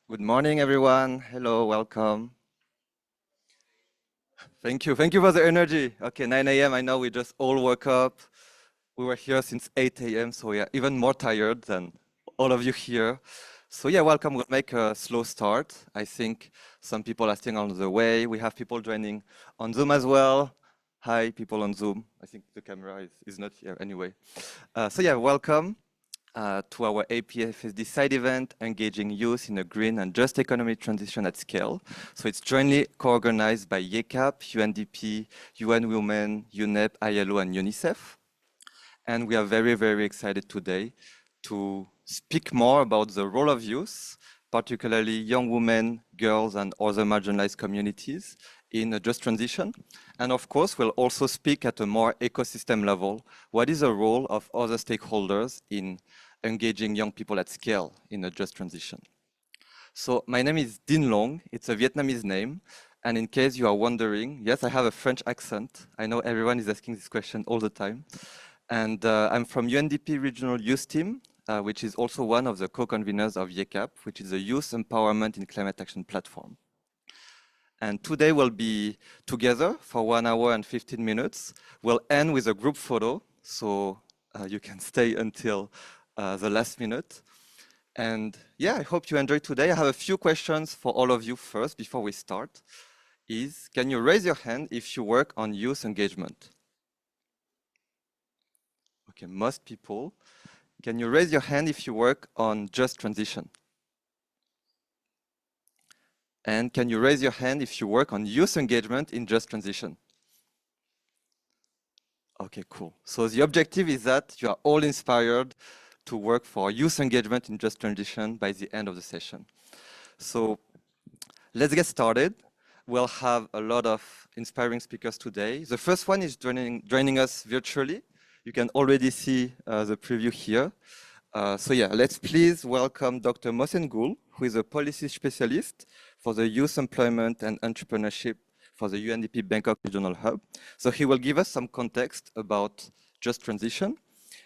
Good morning, everyone. Hello, welcome. Thank you. Thank you for the energy. Okay, 9 a.m. I know we just all woke up. We were here since 8 a.m., so yeah, even more tired than all of you here. So yeah, welcome. We'll make a slow start. I think some people are still on the way. We have people joining on Zoom as well. Hi, people on Zoom. I think the camera is not here anyway. So yeah, welcome. To our APFSD side event, Engaging Youth in a Green and Just Economy Transition at Scale. So it's jointly co-organized by YECAP, UNDP, UN Women, UNEP, ILO, and UNICEF. And we are very, very excited today to speak more about the role of youth, particularly young women, girls, and other marginalized communities in a just transition. And of course, we'll also speak at a more ecosystem level. What is the role of other stakeholders in engaging young people at scale in a just transition? So my name is Din Long. It's a Vietnamese name. And in case you are wondering, yes, I have a French accent. I know everyone is asking this question all the time. And I'm from UNDP Regional Youth Team, which is also one of the co-conveners of YECAP, which is a Youth Empowerment in Climate Action platform. And today we'll be together for 1 hour and 15 minutes. We'll end with a group photo, so you can stay until the last minute. And yeah, I hope you enjoyed today. I have a few questions for all of you first before we start. Can you raise your hand if you work on youth engagement? Okay, most people. Can you raise your hand if you work on just transition? And can you raise your hand if you work on youth engagement in just transition? Okay, cool. So the objective is that you are all inspired to work for youth engagement in just transition by the end of the session. So let's get started. We'll have a lot of inspiring speakers today. The first one is joining us virtually. You can already see the preview here. So yeah, let's please welcome Dr. Mohsen Gul, who is a policy specialist for the youth employment and entrepreneurship for the UNDP Bangkok Regional Hub. So he will give us some context about just transition,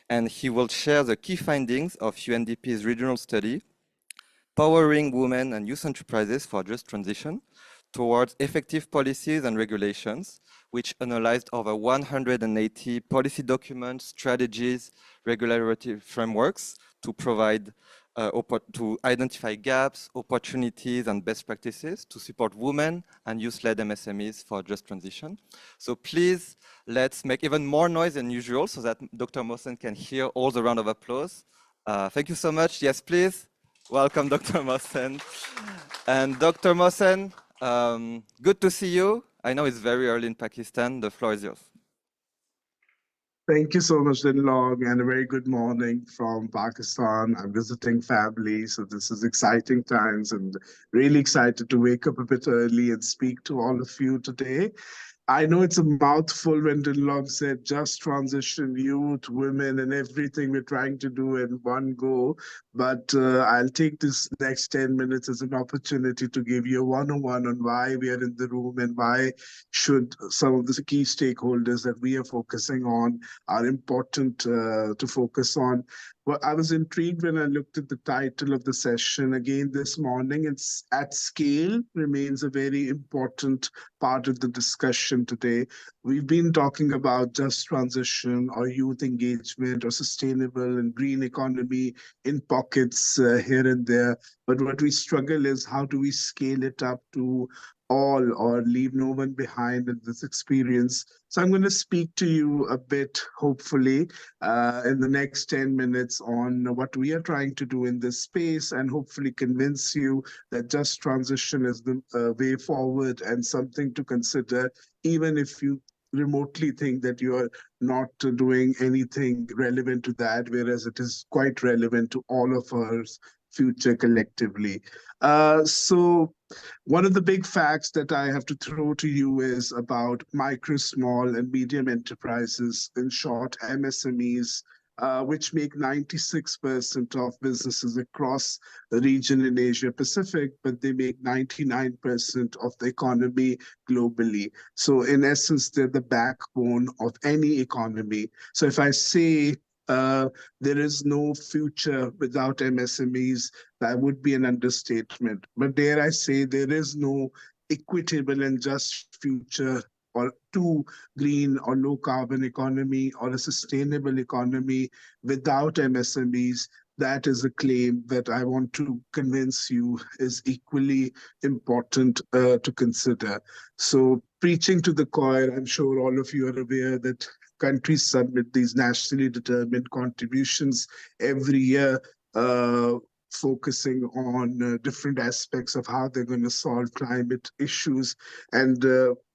and he will share the key findings of UNDP's regional study, Powering Women and Youth Enterprises for Just Transition towards Effective Policies and Regulations, which analyzed over 180 policy documents, strategies, regulatory frameworks to provide to identify gaps, opportunities, and best practices to support women and youth-led MSMEs for just transition. So please, let's make even more noise than usual so that Dr. Mohsen can hear all the round of applause. Thank you so much. Yes, please. Welcome, Dr. Mohsen. And Dr. Mohsen, good to see you. I know it's very early in Pakistan. The floor is yours. Thank you so much, Dinlong, and a very good morning from Pakistan. I'm visiting family, so this is exciting times and really excited to wake up a bit early and speak to all of you today. I know it's a mouthful when Dinlong said just transition, youth, women, and everything we're trying to do in one go. But I'll take this next 10 minutes as an opportunity to give you a one-on-one on why we are in the room and why should some of the key stakeholders that we are focusing on are important to focus on. Well, I was intrigued when I looked at the title of the session again this morning. It's at scale remains a very important part of the discussion today. We've been talking about just transition or youth engagement or sustainable and green economy in pockets here and there. But what we struggle is how do we scale it up to all or leave no one behind in this experience. So I'm going to speak to you a bit, hopefully, in the next 10 minutes on what we are trying to do in this space and hopefully convince you that just transition is the way forward and something to consider, even if you remotely think that you are not doing anything relevant to that, whereas it is quite relevant to all of us future collectively. So one of the big facts that I have to throw to you is about micro, small, and medium enterprises, in short, MSMEs, which make 96% of businesses across the region in Asia Pacific, but they make 99% of the economy globally. So in essence, they're the backbone of any economy. So if I say there is no future without MSMEs. That would be an understatement. But dare I say, there is no equitable and just future or to green or low carbon economy or a sustainable economy without MSMEs. That is a claim that I want to convince you is equally important to consider. So preaching to the choir, I'm sure all of you are aware that countries submit these nationally determined contributions every year, focusing on different aspects of how they're going to solve climate issues. And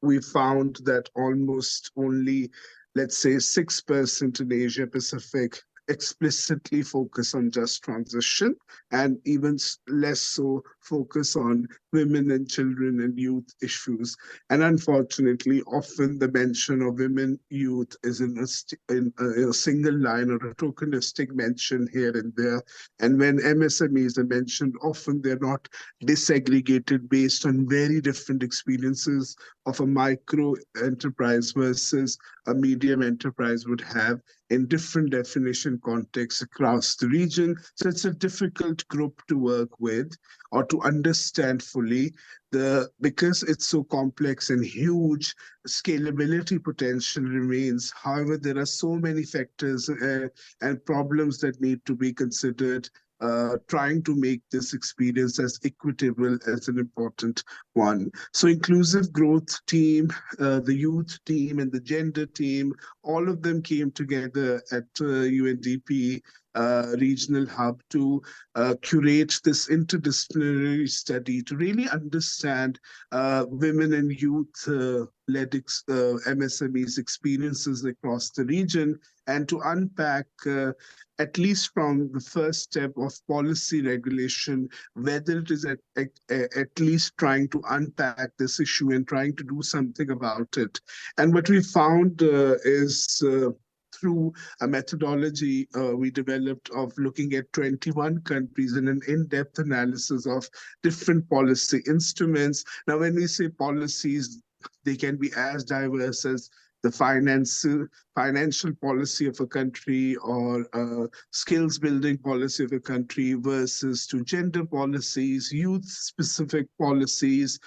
we found that almost only, let's say, 6% in Asia Pacific explicitly focus on just transition, and even less so focus on women and children and youth issues. And unfortunately, often the mention of women, youth is in a single line or a tokenistic mention here and there. And when MSMEs are mentioned, often they're not disaggregated based on very different experiences of a micro enterprise versus a medium enterprise would have in different definition contexts across the region. So it's a difficult group to work with or to understand fully. Because it's so complex and huge, scalability potential remains. However, there are so many factors and problems that need to be considered, trying to make this experience as equitable as an important one. So inclusive growth team, the youth team and the gender team, all of them came together at UNDP regional hub to curate this interdisciplinary study to really understand women and youth-led MSMEs experiences across the region, and to unpack at least from the first step of policy regulation, whether it is at least trying to unpack this issue and trying to do something about it. And what we found is through a methodology we developed of looking at 21 countries in an in-depth analysis of different policy instruments. Now, when we say policies, they can be as diverse as the financial policy of a country or skills building policy of a country versus to gender policies, youth specific policies,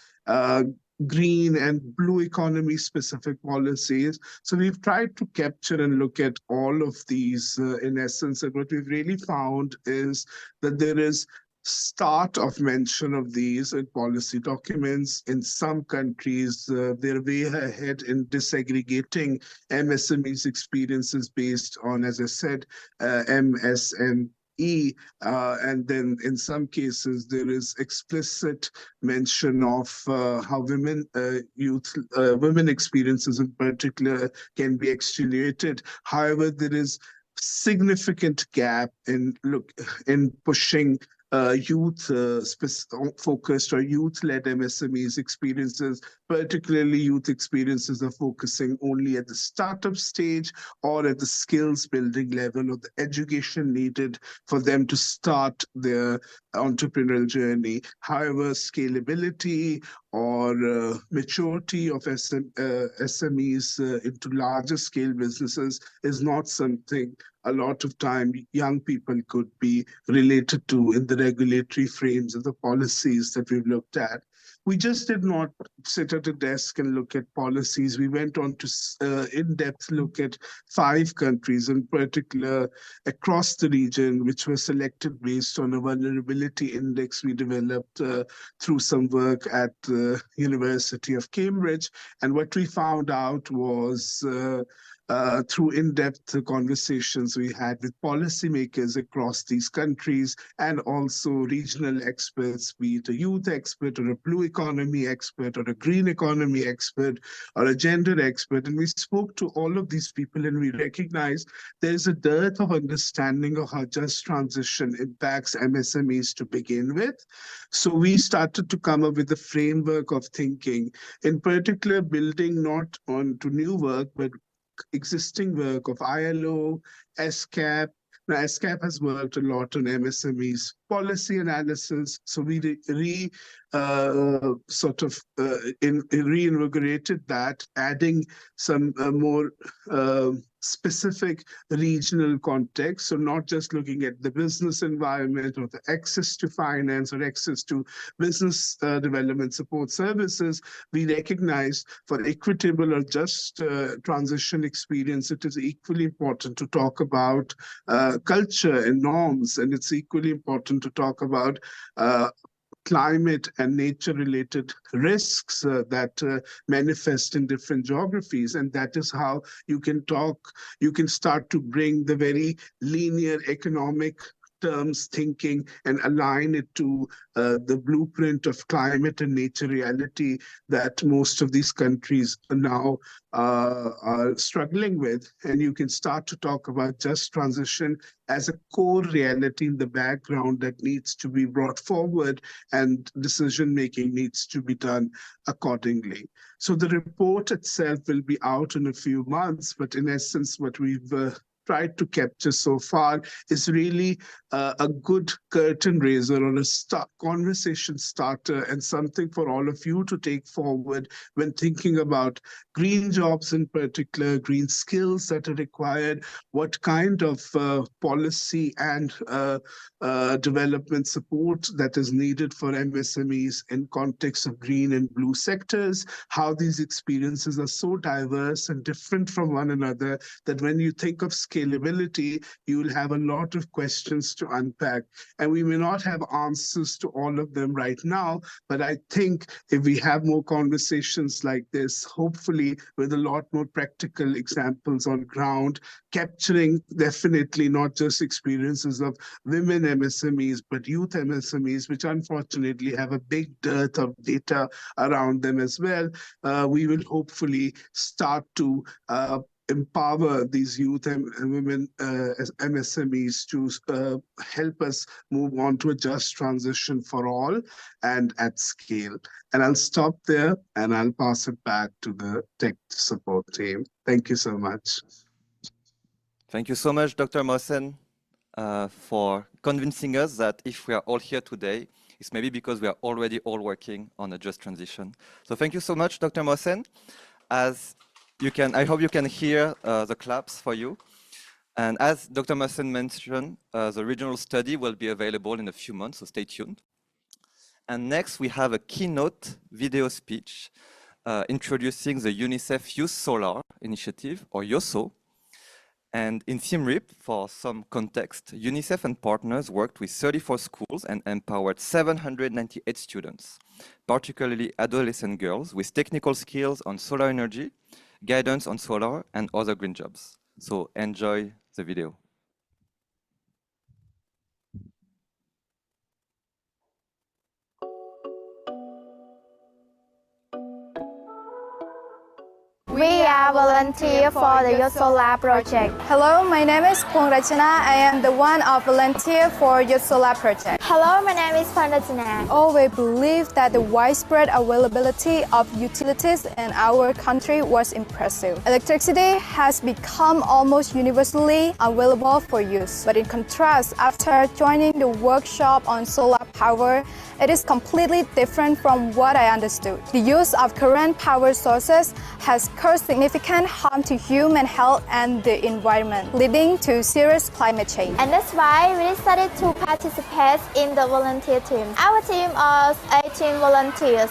green and blue economy specific policies. So we've tried to capture and look at all of these in essence. And what we've really found is that there is start of mention of these in policy documents. In some countries, they're way ahead in disaggregating MSMEs experiences based on, as I said, MSM and then in some cases there is explicit mention of how women experiences in particular can be extenuated. However, there is significant gap in pushing youth-focused or youth-led MSMEs experiences, particularly youth experiences are focusing only at the startup stage or at the skills building level or the education needed for them to start their entrepreneurial journey. However, scalability or maturity of SMEs into larger scale businesses is not something a lot of time young people could be related to in the regulatory frames of the policies that we've looked at. We just did not sit at a desk and look at policies. We went on to in-depth look at 5 countries in particular across the region, which were selected based on a vulnerability index we developed through some work at the University of Cambridge. And what we found out was through in-depth conversations we had with policymakers across these countries and also regional experts, be it a youth expert or a blue economy expert or a green economy expert or a gender expert. And we spoke to all of these people and we recognized there's a dearth of understanding of how just transition impacts MSMEs to begin with. So we started to come up with a framework of thinking, in particular building not onto new work, but existing work of ILO, SCAP. Now, SCAP has worked a lot on MSMEs policy analysis. So we reinvigorated that, adding some more specific regional context. So not just looking at the business environment or the access to finance or access to business development support services. We recognize for equitable or just transition experience, it is equally important to talk about culture and norms, and it's equally important to talk about climate and nature-related risks that manifest in different geographies. And that is how you can start to bring the very linear economic terms thinking and align it to the blueprint of climate and nature reality that most of these countries now are struggling with. And you can start to talk about just transition as a core reality in the background that needs to be brought forward, and decision making needs to be done accordingly. So the report itself will be out in a few months, but in essence, what we've tried to capture so far is really a good curtain raiser or a conversation starter, and something for all of you to take forward when thinking about green jobs in particular, green skills that are required, what kind of policy and development support that is needed for MSMEs in context of green and blue sectors, how these experiences are so diverse and different from one another that when you think of scalability, you will have a lot of questions to unpack. And we may not have answers to all of them right now, but I think if we have more conversations like this, hopefully with a lot more practical examples on ground, capturing definitely not just experiences of women MSMEs, but youth MSMEs, which unfortunately have a big dearth of data around them as well, we will hopefully start to empower these youth and women MSMEs to help us move on to a just transition for all and at scale. And I'll stop there and I'll pass it back to the tech support team. Thank you so much. Thank you so much, Dr. Mohsen, for convincing us that if we are all here today, it's maybe because we are already all working on a just transition. So thank you so much, Dr. Mohsen. As you can, I hope you can hear the claps for you. And as Dr. Mohsen mentioned, the regional study will be available in a few months, so stay tuned. And next, we have a keynote video speech introducing the UNICEF Youth Solar Initiative, or YOSO. And in Siem Reap, for some context, UNICEF and partners worked with 34 schools and empowered 798 students, particularly adolescent girls, with technical skills on solar energy, guidance on solar, and other green jobs. So enjoy the video. We are volunteer for the Youth Solar project. Hello, my name is Pong Rachana. I am the one of volunteer for Youth Solar project. Hello, my name is Pandatina. All we believe that the widespread availability of utilities in our country was impressive. Electricity has become almost universally available for use. But in contrast, after joining the workshop on solar power, it is completely different from what I understood. The use of current power sources has caused significant harm to human health and the environment, leading to serious climate change. And that's why we decided to participate in the volunteer team. Our team of 18 volunteers.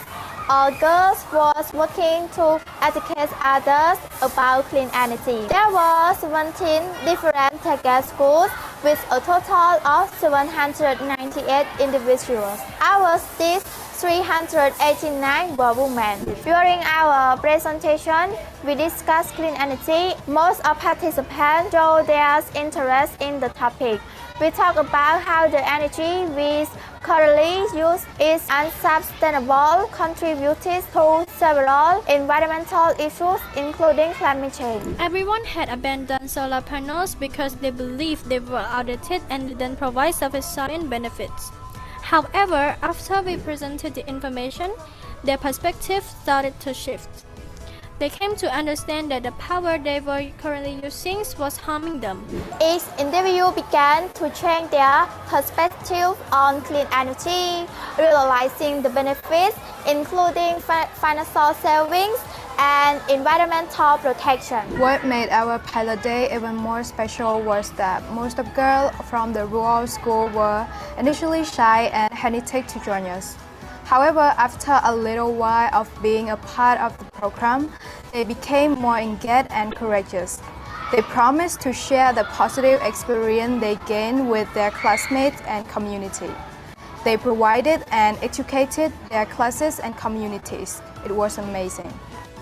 All girls was working to educate others about clean energy. There was 17 different target schools with a total of 798 individuals. Out of these, 389 were women. During our presentation, we discussed clean energy. Most of participants showed their interest in the topic. We talked about how the energy we currently use is unsustainable, contributing to several environmental issues, including climate change. Everyone had abandoned solar panels because they believed they were outdated and didn't provide sufficient benefits. However, after we presented the information, their perspective started to shift. They came to understand that the power they were currently using was harming them. Each individual began to change their perspective on clean energy, realizing the benefits, including financial savings and environmental protection. What made our pilot day even more special was that most of girls from the rural school were initially shy and hesitant to join us. However, after a little while of being a part of the program, they became more engaged and courageous. They promised to share the positive experience they gained with their classmates and community. They provided and educated their classes and communities. It was amazing.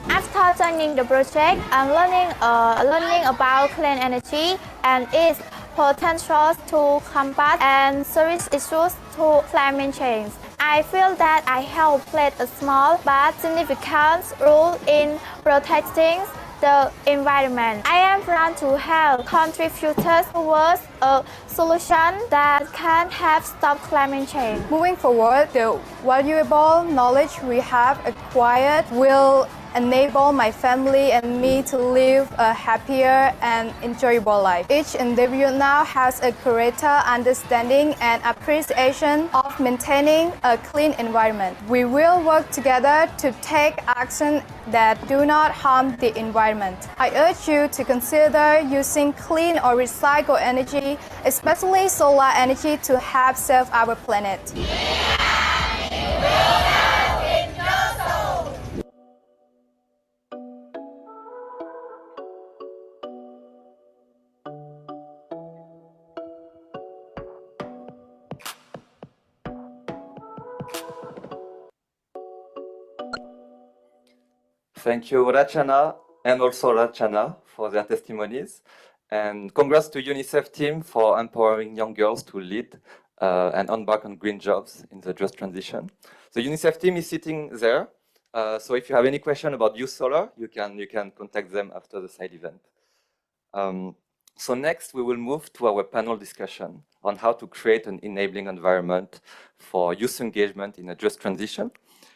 After joining the project, I'm learning about clean energy and its potential to combat and serious issues to climate change. I feel that I have played a small but significant role in protecting the environment. I am proud to have contributed towards a solution that can help stop climate change. Moving forward, the valuable knowledge we have acquired will enable my family and me to live a happier and enjoyable life. Each individual now has a greater understanding and appreciation of maintaining a clean environment. We will work together to take action that do not harm the environment. I urge you to consider using clean or recycled energy, especially solar energy, to help save our planet. Thank you, Rachana and also Rachana for their testimonies. And congrats to UNICEF team for empowering young girls to lead and embark on green jobs in the just transition. The UNICEF team is sitting there. So if you have any question about Youth Solar, you can contact them after the side event. So next, we will move to our panel discussion on how to create an enabling environment for youth engagement in a just transition.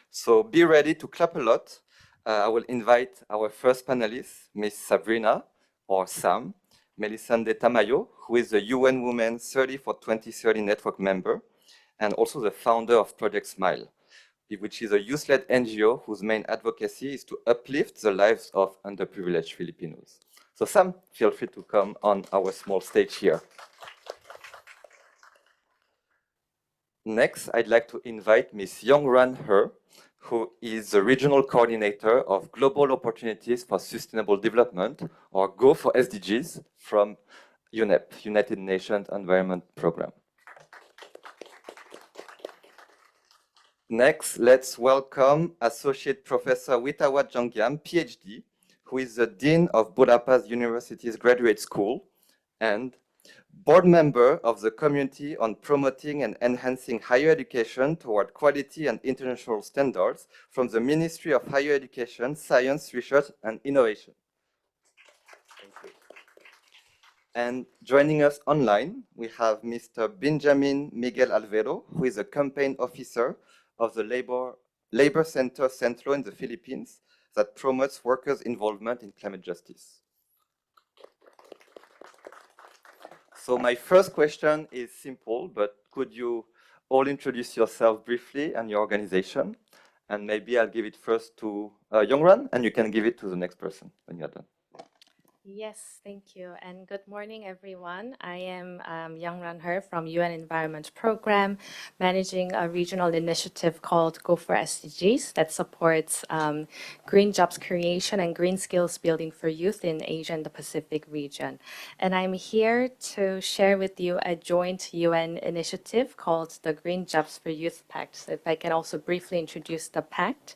So be ready to clap a lot. I will invite our first panelist, Ms. Sabrina, or Sam, Melisande Tamayo, who is the UN Women 30 for 2030 network member, and also the founder of Project Smile, which is a youth-led NGO whose main advocacy is to uplift the lives of underprivileged Filipinos. So Sam, feel free to come on our small stage here. Next, I'd like to invite Ms. Yongran He, who is the Regional Coordinator of Global Opportunities for Sustainable Development, or GO for SDGs, from UNEP, United Nations Environment Programme. Next, let's welcome Associate Professor Witawat Jonggyam, PhD, who is the Dean of Budapest University's Graduate School and board member of the Committee on Promoting and Enhancing Higher Education toward Quality and International Standards from the Ministry of Higher Education, Science, Research and Innovation. Thank you. And joining us online, we have Mr. Benjamin Miguel Alvero, who is a campaign officer of the Labor Center Centro in the Philippines that promotes workers' involvement in climate justice. So my first question is simple, but could you all introduce yourself briefly and your organization? And maybe I'll give it first to Yongran, and you can give it to the next person when you're done. Yes, thank you. And good morning, everyone. I am Yongran He from UN Environment Program, managing a regional initiative called Go for SDGs that supports green jobs creation and green skills building for youth in Asia and the Pacific region. And I'm here to share with you a joint UN initiative called the Green Jobs for Youth Pact. So if I can also briefly introduce the pact.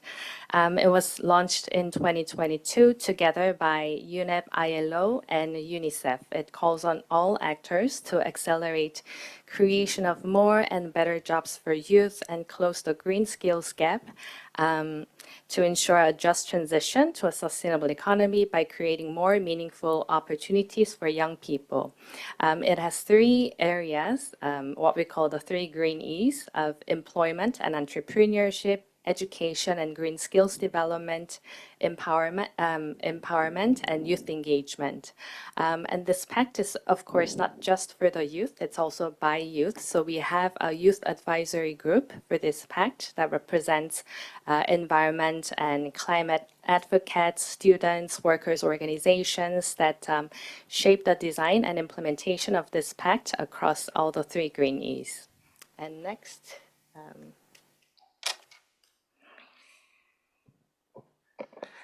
It was launched in 2022 together by UNEP, ILO, and UNICEF. It calls on all actors to accelerate creation of more and better jobs for youth and close the green skills gap to ensure a just transition to a sustainable economy by creating more meaningful opportunities for young people. It has three areas, what we call the three green E's of employment and entrepreneurship, education and green skills development, empowerment, and youth engagement. And this pact is, of course, not just for the youth, it's also by youth. So we have a youth advisory group for this pact that represents environment and climate advocates, students, workers, organizations that shape the design and implementation of this pact across all the 3 Green E's. And next.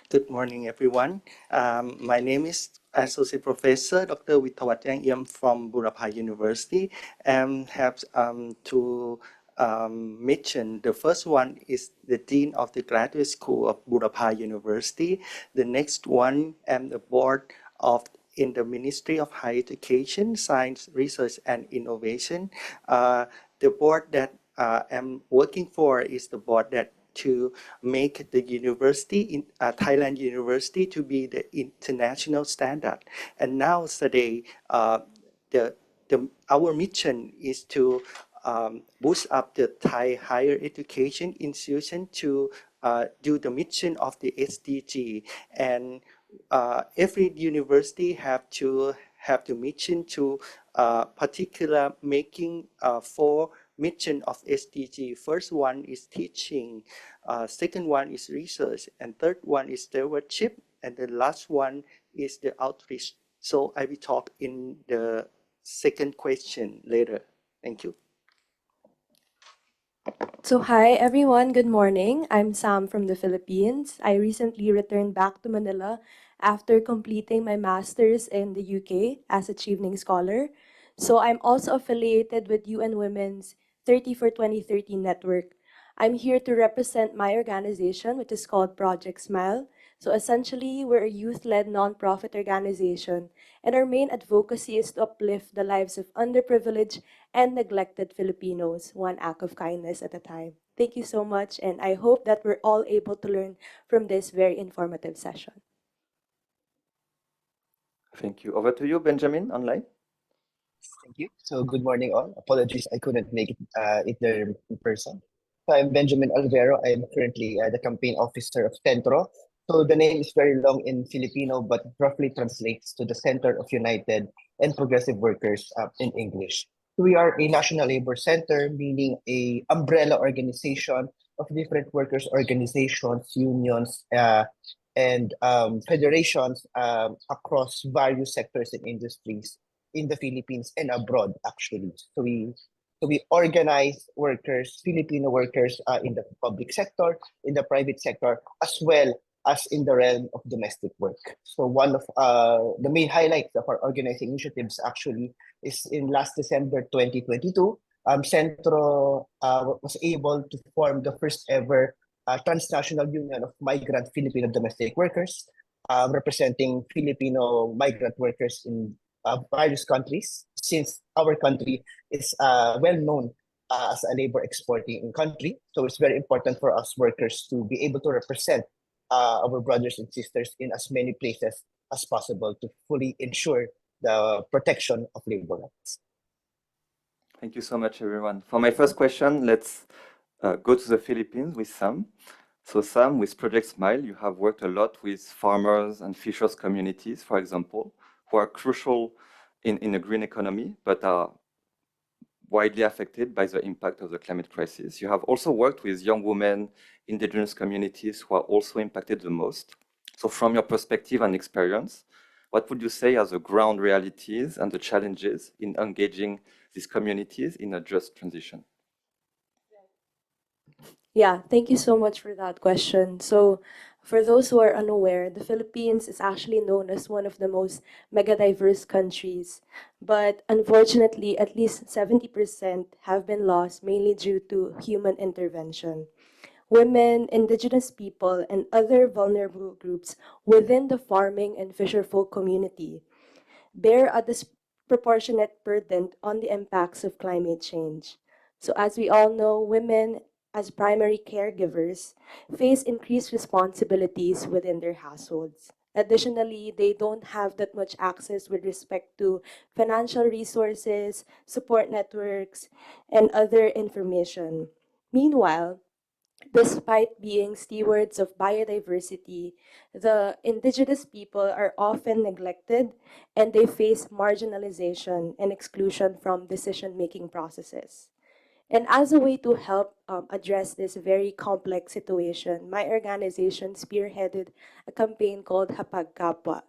Good morning, everyone. My name is Associate Professor Dr. Witawat Yang Yam from Burapha University, and have two mission. The first one is the Dean of the Graduate School of Burapha University. The next one, am the board of in the Ministry of Higher Education, Science, Research, and Innovation. The board that I'm working for is the board that to make the university in Thailand University to be the international standard. And now today, our mission is to boost up the Thai higher education institution to do the mission of the SDG. And every university have to have the mission to particular making 4 mission of SDG. First one is teaching, second one is research, and third one is stewardship, and the last one is the outreach. So I will talk in the second question later. Thank you. So hi everyone, good morning. I'm Sam from the Philippines. I recently returned back to Manila after completing my master's in the UK as a Chevening Scholar. So I'm also affiliated with UN Women's 30 for 2030 network. I'm here to represent my organization, which is called Project Smile. So essentially, we're a youth-led nonprofit organization, and our main advocacy is to uplift the lives of underprivileged and neglected Filipinos, one act of kindness at a time. Thank you so much, and I hope that we're all able to learn from this very informative session. Thank you. Over to you, Benjamin, online. Thank you. So good morning all. Apologies, I couldn't make it there in person. So I'm Benjamin Alvero. I'm currently the campaign officer of Centro. So the name is very long in Filipino, but roughly translates to the Center of United and Progressive Workers in English. We are a national labor center, meaning a umbrella organization of different workers' organizations, unions, and federations across various sectors and industries in the Philippines and abroad, actually. So we organize workers, Filipino workers in the public sector, in the private sector, as well as in the realm of domestic work. So one of the main highlights of our organizing initiatives actually is in last December 2022, Centro was able to form the first ever transnational union of migrant Filipino domestic workers, representing Filipino migrant workers in various countries, since our country is well known as a labor exporting country. So it's very important for us workers to be able to represent our brothers and sisters in as many places as possible to fully ensure the protection of labor rights. Thank you so much, everyone. For my first question, let's go to the Philippines with Sam. So Sam, with Project Smile, you have worked a lot with farmers and fishers communities, for example, who are crucial in a green economy, but are widely affected by the impact of the climate crisis. You have also worked with young women, indigenous communities who are also impacted the most. So from your perspective and experience, what would you say are the ground realities and the challenges in engaging these communities in a just transition? Yeah, thank you so much for that question. So, for those who are unaware, the Philippines is actually known as one of the most mega-diverse countries. But unfortunately, at least 70% have been lost, mainly due to human intervention. Women, indigenous people, and other vulnerable groups within the farming and fisherfolk community bear a disproportionate burden on the impacts of climate change. So as we all know, women as primary caregivers face increased responsibilities within their households. Additionally, they don't have that much access with respect to financial resources, support networks, and other information. Meanwhile, Despite being stewards of biodiversity, the indigenous people are often neglected and they face marginalization and exclusion from decision-making processes. And as a way to help address this very complex situation, my organization spearheaded a campaign called Hapag Kapwa.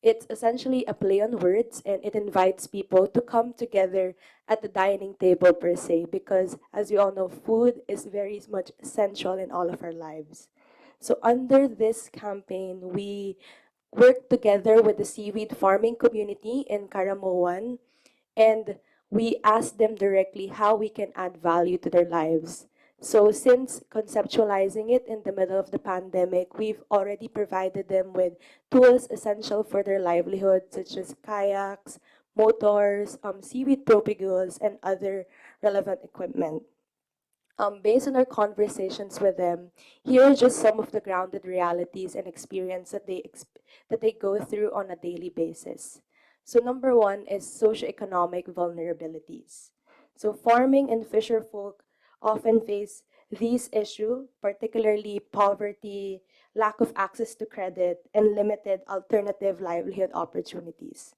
It's essentially a play on words and it invites people to come together at the dining table per se, because as we all know, food is very much essential in all of our lives. So under this campaign, we worked together with the seaweed farming community in Karamoan, and we asked them directly how we can add value to their lives. So since conceptualizing it in the middle of the pandemic, we've already provided them with tools essential for their livelihood, such as kayaks, motors, seaweed propagules, and other relevant equipment. Based on our conversations with them, here are just some of the grounded realities and experience that they go through on a daily basis. So number one is socioeconomic vulnerabilities. So farming and fisher folk often face these issues, particularly poverty, lack of access to credit, and limited alternative livelihood opportunities.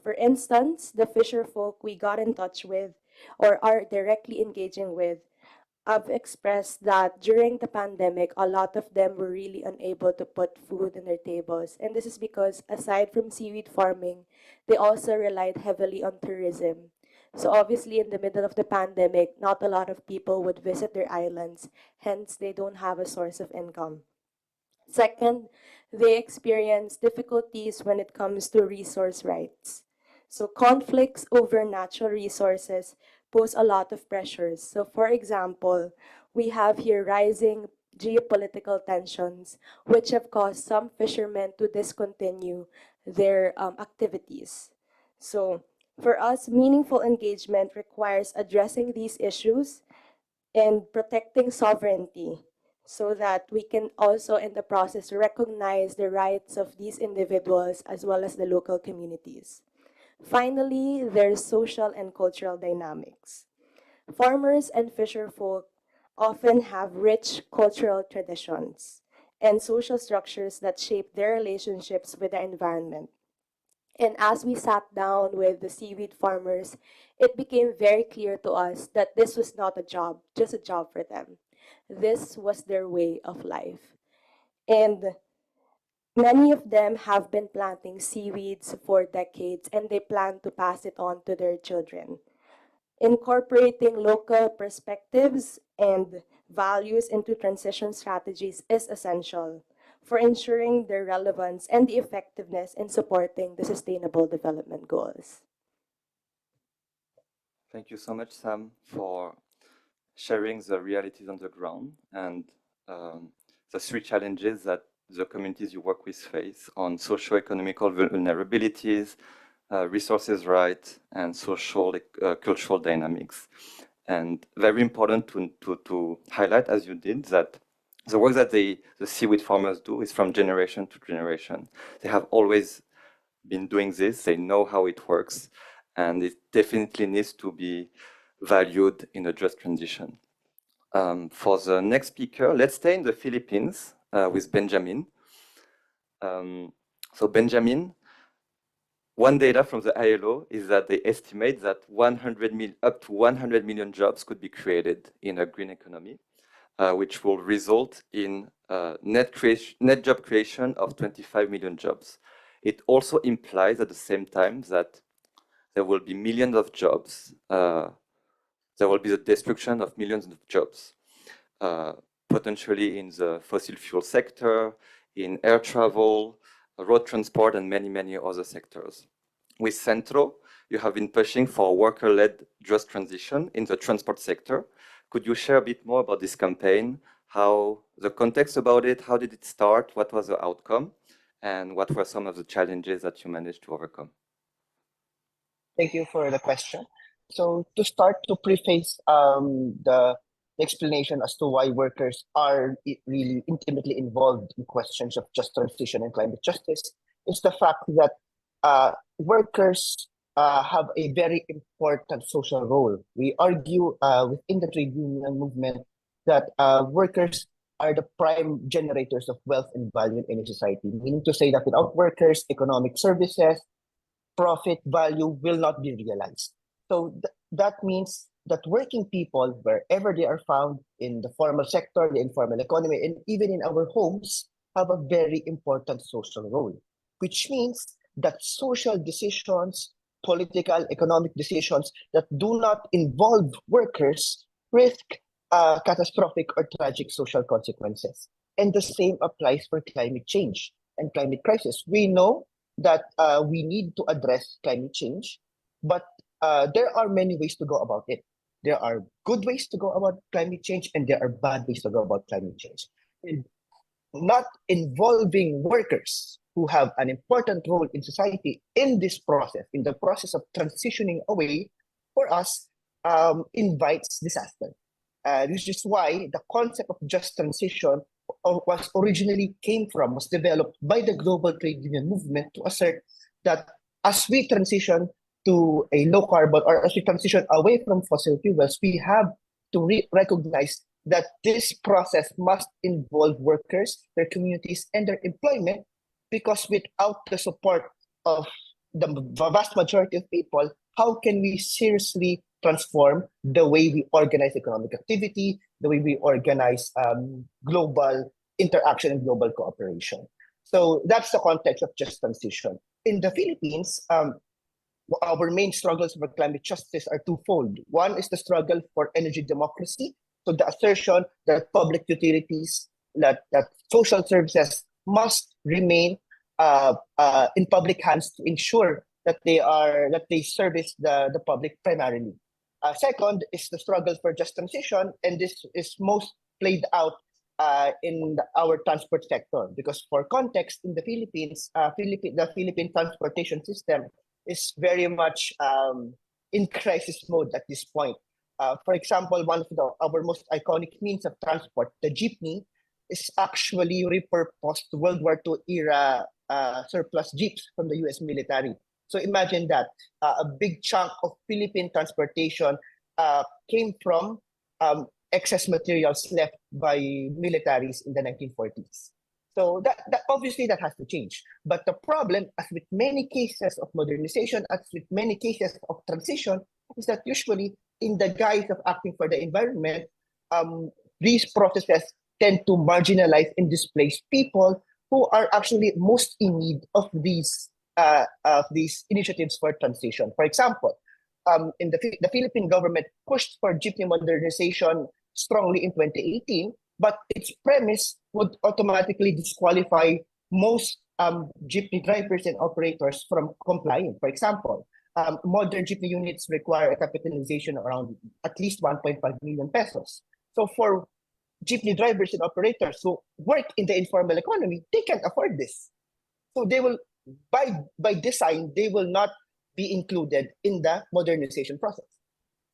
For instance, the fisher folk we got in touch with or are directly engaging with have expressed that during the pandemic, a lot of them were really unable to put food on their tables. And this is because aside from seaweed farming, they also relied heavily on tourism. So obviously in the middle of the pandemic, not a lot of people would visit their islands, hence they don't have a source of income. Second, they experience difficulties when it comes to resource rights. So conflicts over natural resources pose a lot of pressures. So for example, we have here rising geopolitical tensions, which have caused some fishermen to discontinue their activities. So for us, meaningful engagement requires addressing these issues and protecting sovereignty so that we can also in the process recognize the rights of these individuals as well as the local communities. Finally, there's social and cultural dynamics. Farmers and fisherfolk often have rich cultural traditions and social structures that shape their relationships with the environment. And as we sat down with the seaweed farmers, it became very clear to us that this was not a job, just a job for them. This was their way of life. And many of them have been planting seaweeds for decades and they plan to pass it on to their children. Incorporating local perspectives and values into transition strategies is essential for ensuring their relevance and the effectiveness in supporting the Sustainable Development Goals. Thank you so much, Sam, for sharing the realities on the ground and the three challenges that the communities you work with face on socio-economical vulnerabilities, resources rights, and social, cultural dynamics. And very important to highlight, as you did, that the work that the seaweed farmers do is from generation to generation. They have always been doing this, they know how it works, and it definitely needs to be valued in a just transition. For the next speaker, let's stay in the Philippines with Benjamin. So Benjamin, one data from the ILO is that they estimate that up to 100 million jobs could be created in a green economy, which will result in net job creation of 25 million jobs. It also implies at the same time that there will be millions of jobs. There will be the destruction of millions of jobs, potentially in the fossil fuel sector, in air travel, road transport, and many, many other sectors. With Centro, you have been pushing for worker-led just transition in the transport sector. Could you share a bit more about this campaign, how the context about it, how did it start, what was the outcome, and what were some of the challenges that you managed to overcome? Thank you for the question. So to start, to preface the explanation as to why workers are really intimately involved in questions of just transition and climate justice, is the fact that workers have a very important social role. We argue within the trade union movement that workers are the prime generators of wealth and value in any society, meaning to say that without workers, economic services, profit value will not be realized. So that means that working people, wherever they are found in the formal sector, the informal economy, and even in our homes, have a very important social role, which means that social decisions, political, economic decisions that do not involve workers risk catastrophic or tragic social consequences. And the same applies for climate change and climate crisis. We know that we need to address climate change, but there are many ways to go about it. There are good ways to go about climate change, and there are bad ways to go about climate change. And not involving workers who have an important role in society in this process, in the process of transitioning away, for us, invites disaster. This is why the concept of just transition was developed by the global trade union movement to assert that as we transition to a low carbon, or as we transition away from fossil fuels, we have to recognize that this process must involve workers, their communities, and their employment, because without the support of the vast majority of people, how can we seriously transform the way we organize economic activity, the way we organize global interaction and global cooperation? So that's the context of just transition. In the Philippines, our main struggles for climate justice are twofold. One is the struggle for energy democracy, so the assertion that public utilities, that social services must remain in public hands to ensure that they service the public primarily. Second is the struggle for just transition, and this is most played out in our transport sector, because for context, in the Philippines, the Philippine transportation system is very much in crisis mode at this point. For example, one of our most iconic means of transport, the jeepney, is actually repurposed World War II era surplus jeeps from the US military. So imagine that a big chunk of Philippine transportation came from excess materials left by militaries in the 1940s. So that obviously that has to change. But the problem, as with many cases of modernization, as with many cases of transition, is that usually in the guise of acting for the environment, these processes tend to marginalize and displace people who are actually most in need of these initiatives for transition. For example, the Philippine government pushed for jeepney modernization strongly in 2018, but its premise would automatically disqualify most jeepney drivers and operators from complying. For example, modern jeepney units require a capitalization around at least 1.5 million pesos. So for jeepney drivers and operators who work in the informal economy, they can't afford this. So they will, by design, they will not be included in the modernization process.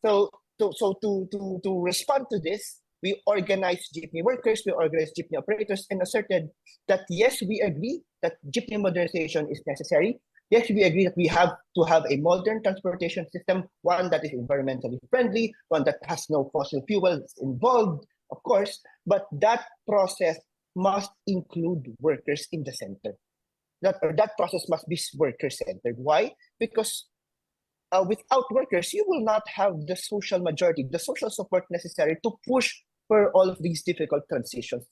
So to respond to this, we organized jeepney workers, we organized jeepney operators, and asserted that yes, we agree that jeepney modernization is necessary. Yes, we agree that we have to have a modern transportation system, one that is environmentally friendly, one that has no fossil fuels involved, of course, but that process must include workers in the center. That process must be worker-centered. Why? Because without workers, you will not have the social majority, the social support necessary to push for all of these difficult transitions,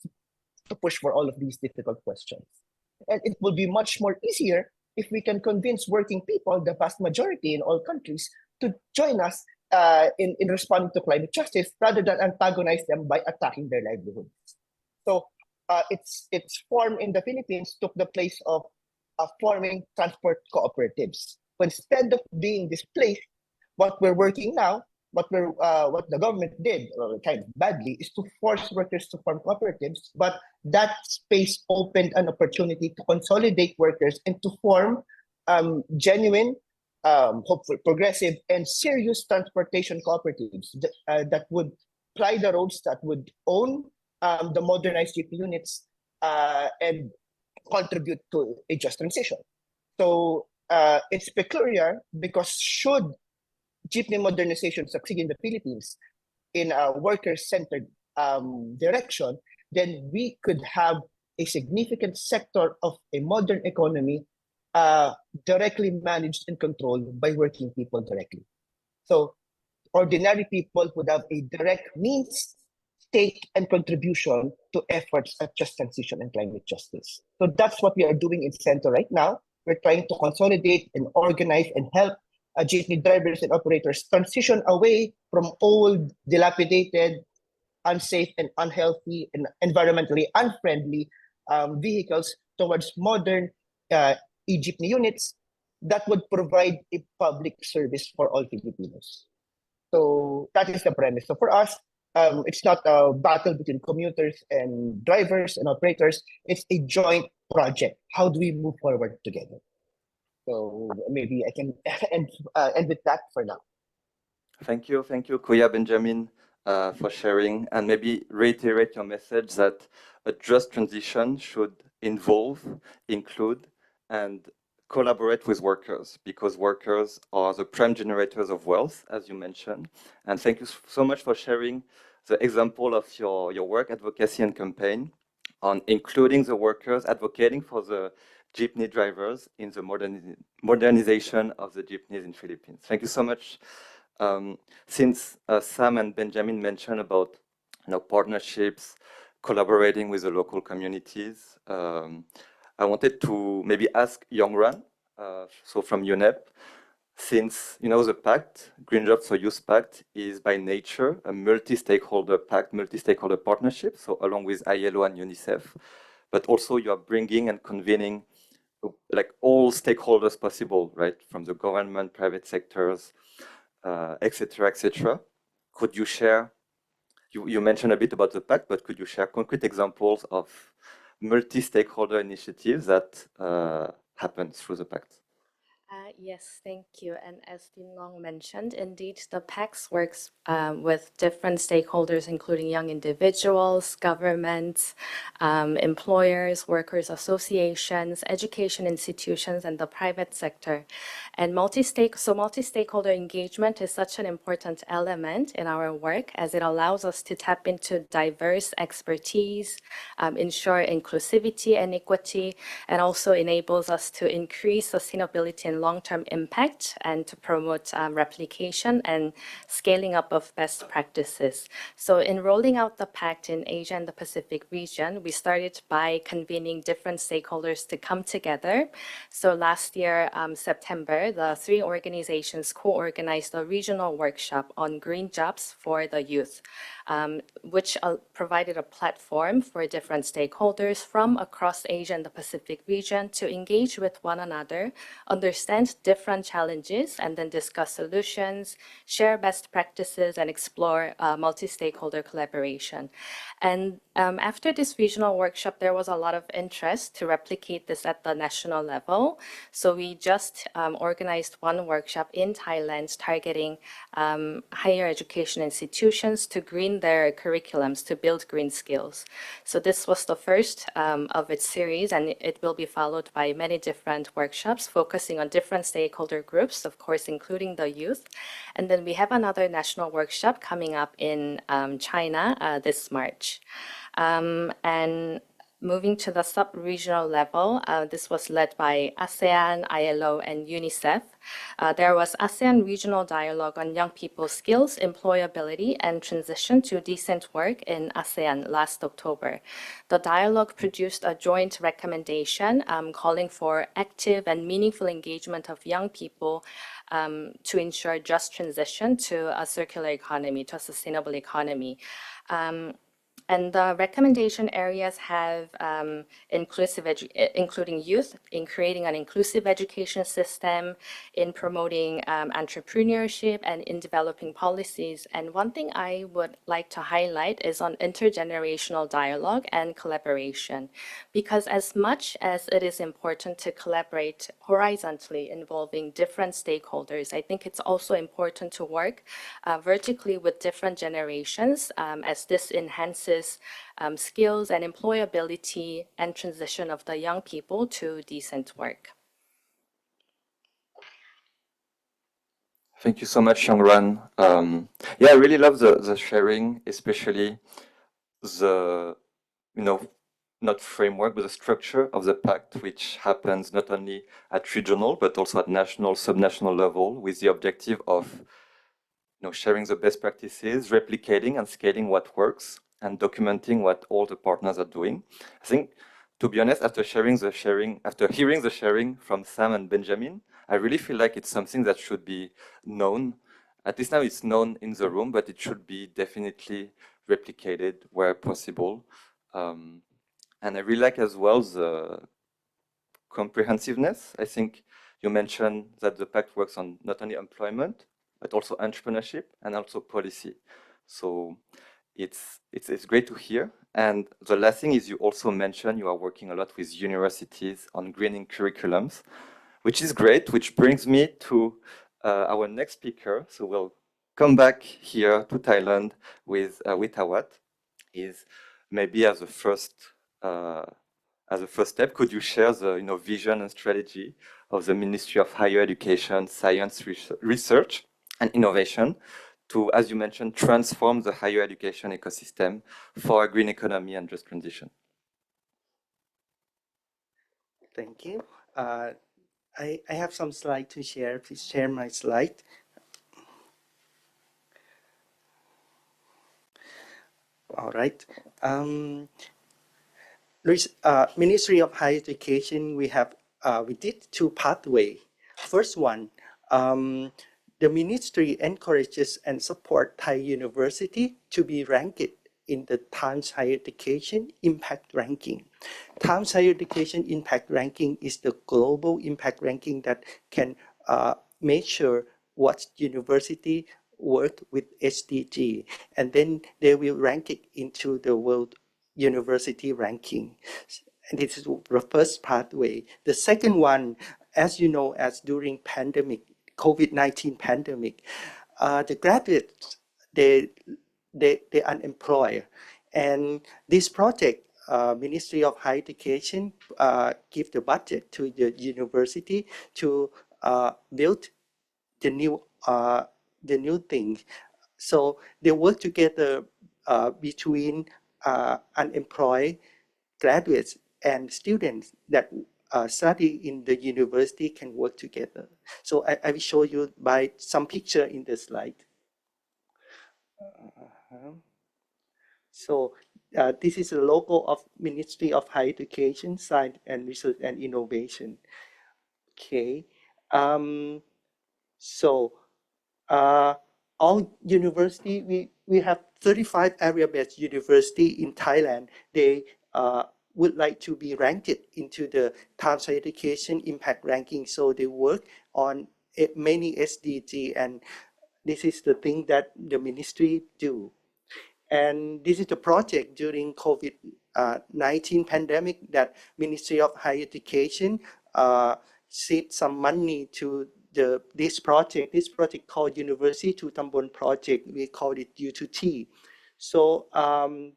to push for all of these difficult questions. And it will be much more easier if we can convince working people, the vast majority in all countries, to join us in responding to climate justice rather than antagonize them by attacking their livelihoods. So its form in the Philippines took the place of forming transport cooperatives. So instead of being displaced, what we're working now, what the government did, kind of badly, is to force workers to form cooperatives. But that space opened an opportunity to consolidate workers and to form genuine, hopeful, progressive, and serious transportation cooperatives that would ply the roads, that would own the modernized jeepney units and contribute to a just transition. So it's peculiar because should jeepney modernization succeed in the Philippines in a worker-centered direction, then we could have a significant sector of a modern economy directly managed and controlled by working people directly. So ordinary people would have a direct means, stake, and contribution to efforts at just transition and climate justice. So that's what we are doing in Center right now. We're trying to consolidate and organize and help jeepney drivers and operators transition away from old, dilapidated, unsafe, and unhealthy, and environmentally unfriendly vehicles towards modern e-jeepney units that would provide a public service for all Filipinos. So that is the premise. So for us, it's not a battle between commuters and drivers and operators. It's a joint project. How do we move forward together? So maybe I can end with that for now. Thank you, Kuya Benjamin, for sharing, and maybe reiterate your message that a just transition should involve, include, and collaborate with workers, because workers are the prime generators of wealth, as you mentioned. And thank you so much for sharing the example of your work, advocacy, and campaign on including the workers, advocating for the jeepney drivers in the modernization of the jeepneys in Philippines. Thank you so much. Since Sam and Benjamin mentioned about partnerships, collaborating with the local communities, I wanted to maybe ask Yongran, so from UNEP, since the pact, Green Jobs for Youth Pact, is by nature a multi-stakeholder pact, multi-stakeholder partnership, so along with ILO and UNICEF, but also you are bringing and convening like all stakeholders possible, right, from the government, private sectors, etc., etc. Could you share? You mentioned a bit about the pact, but could you share concrete examples of multi-stakeholder initiatives that happen through the pact? Yes, thank you. And as Tin Long mentioned, indeed, the PACS works with different stakeholders, including young individuals, governments, employers, workers' associations, education institutions, and the private sector. And multi-stakeholder engagement is such an important element in our work, as it allows us to tap into diverse expertise, ensure inclusivity and equity, and also enables us to increase sustainability and long-term impact, and to promote replication and scaling up of best practices. So in rolling out the pact in Asia and the Pacific region, we started by convening different stakeholders to come together. So last year, September, the three organizations co-organized a regional workshop on green jobs for the youth, which provided a platform for different stakeholders from across Asia and the Pacific region to engage with one another, understand different challenges, and then discuss solutions, share best practices, and explore multi-stakeholder collaboration. And after this regional workshop, there was a lot of interest to replicate this at the national level. So we just organized one workshop in Thailand targeting higher education institutions to green their curriculums, to build green skills. So this was the first of its series, and it will be followed by many different workshops focusing on different stakeholder groups, of course, including the youth. And then we have another national workshop coming up in China this March. And moving to the sub-regional level, this was led by ASEAN, ILO, and UNICEF. There was ASEAN Regional Dialogue on Young People's Skills, Employability, and Transition to Decent Work in ASEAN last October. The dialogue produced a joint recommendation calling for active and meaningful engagement of young people to ensure just transition to a circular economy, to a sustainable economy. And the recommendation areas have including youth, in creating an inclusive education system, in promoting entrepreneurship, and in developing policies. And one thing I would like to highlight is on intergenerational dialogue and collaboration, because as much as it is important to collaborate horizontally involving different stakeholders, I think it's also important to work vertically with different generations, as this enhances skills and employability and transition of the young people to decent work. Thank you so much, Yongran. Yeah, I really love the sharing, especially the, not framework, but the structure of the pact, which happens not only at regional, but also at national, subnational level, with the objective of sharing the best practices, replicating and scaling what works, and documenting what all the partners are doing. I think, to be honest, after hearing the sharing from Sam and Benjamin, I really feel like it's something that should be known. At least now it's known in the room, but it should be definitely replicated where possible. And I really like as well the comprehensiveness. I think you mentioned that the pact works on not only employment, but also entrepreneurship and also policy. So it's great to hear. And the last thing is you also mentioned you are working a lot with universities on greening curriculums, which is great, which brings me to our next speaker. So we'll come back here to Thailand with Witawat. Is maybe as a first step, could you share the vision and strategy of the Ministry of Higher Education, Science, Research and Innovation to, as you mentioned, transform the higher education ecosystem for a green economy and just transition? Thank you. I have some slides to share. Please share my slide. All right. Ministry of Higher Education, we did two pathways. First one, the ministry encourages and support Thai university to be ranked in the Times Higher Education Impact Ranking. Times Higher Education Impact Ranking is the global impact ranking that can measure what university work with SDG, and then they will rank it into the world university ranking. And this is the first pathway. The second one, as you know, as during pandemic, COVID-19 pandemic, the graduates, they unemployed. And this project, Ministry of Higher Education give the budget to the university to build the new thing. So they work together between unemployed graduates and students that study in the university can work together. So I will show you by some picture in the slide. So this is the logo of Ministry of Higher Education, Science and Research and Innovation. Okay. So all university, we have 35 area-based university in Thailand. They would like to be ranked into the Times Higher Education Impact Ranking. So they work on many SDG, and this is the thing that the ministry do. And this is the project during COVID-19 pandemic that Ministry of Higher Education seed some money to this project. This project called University to Tambon project. We call it U2T. So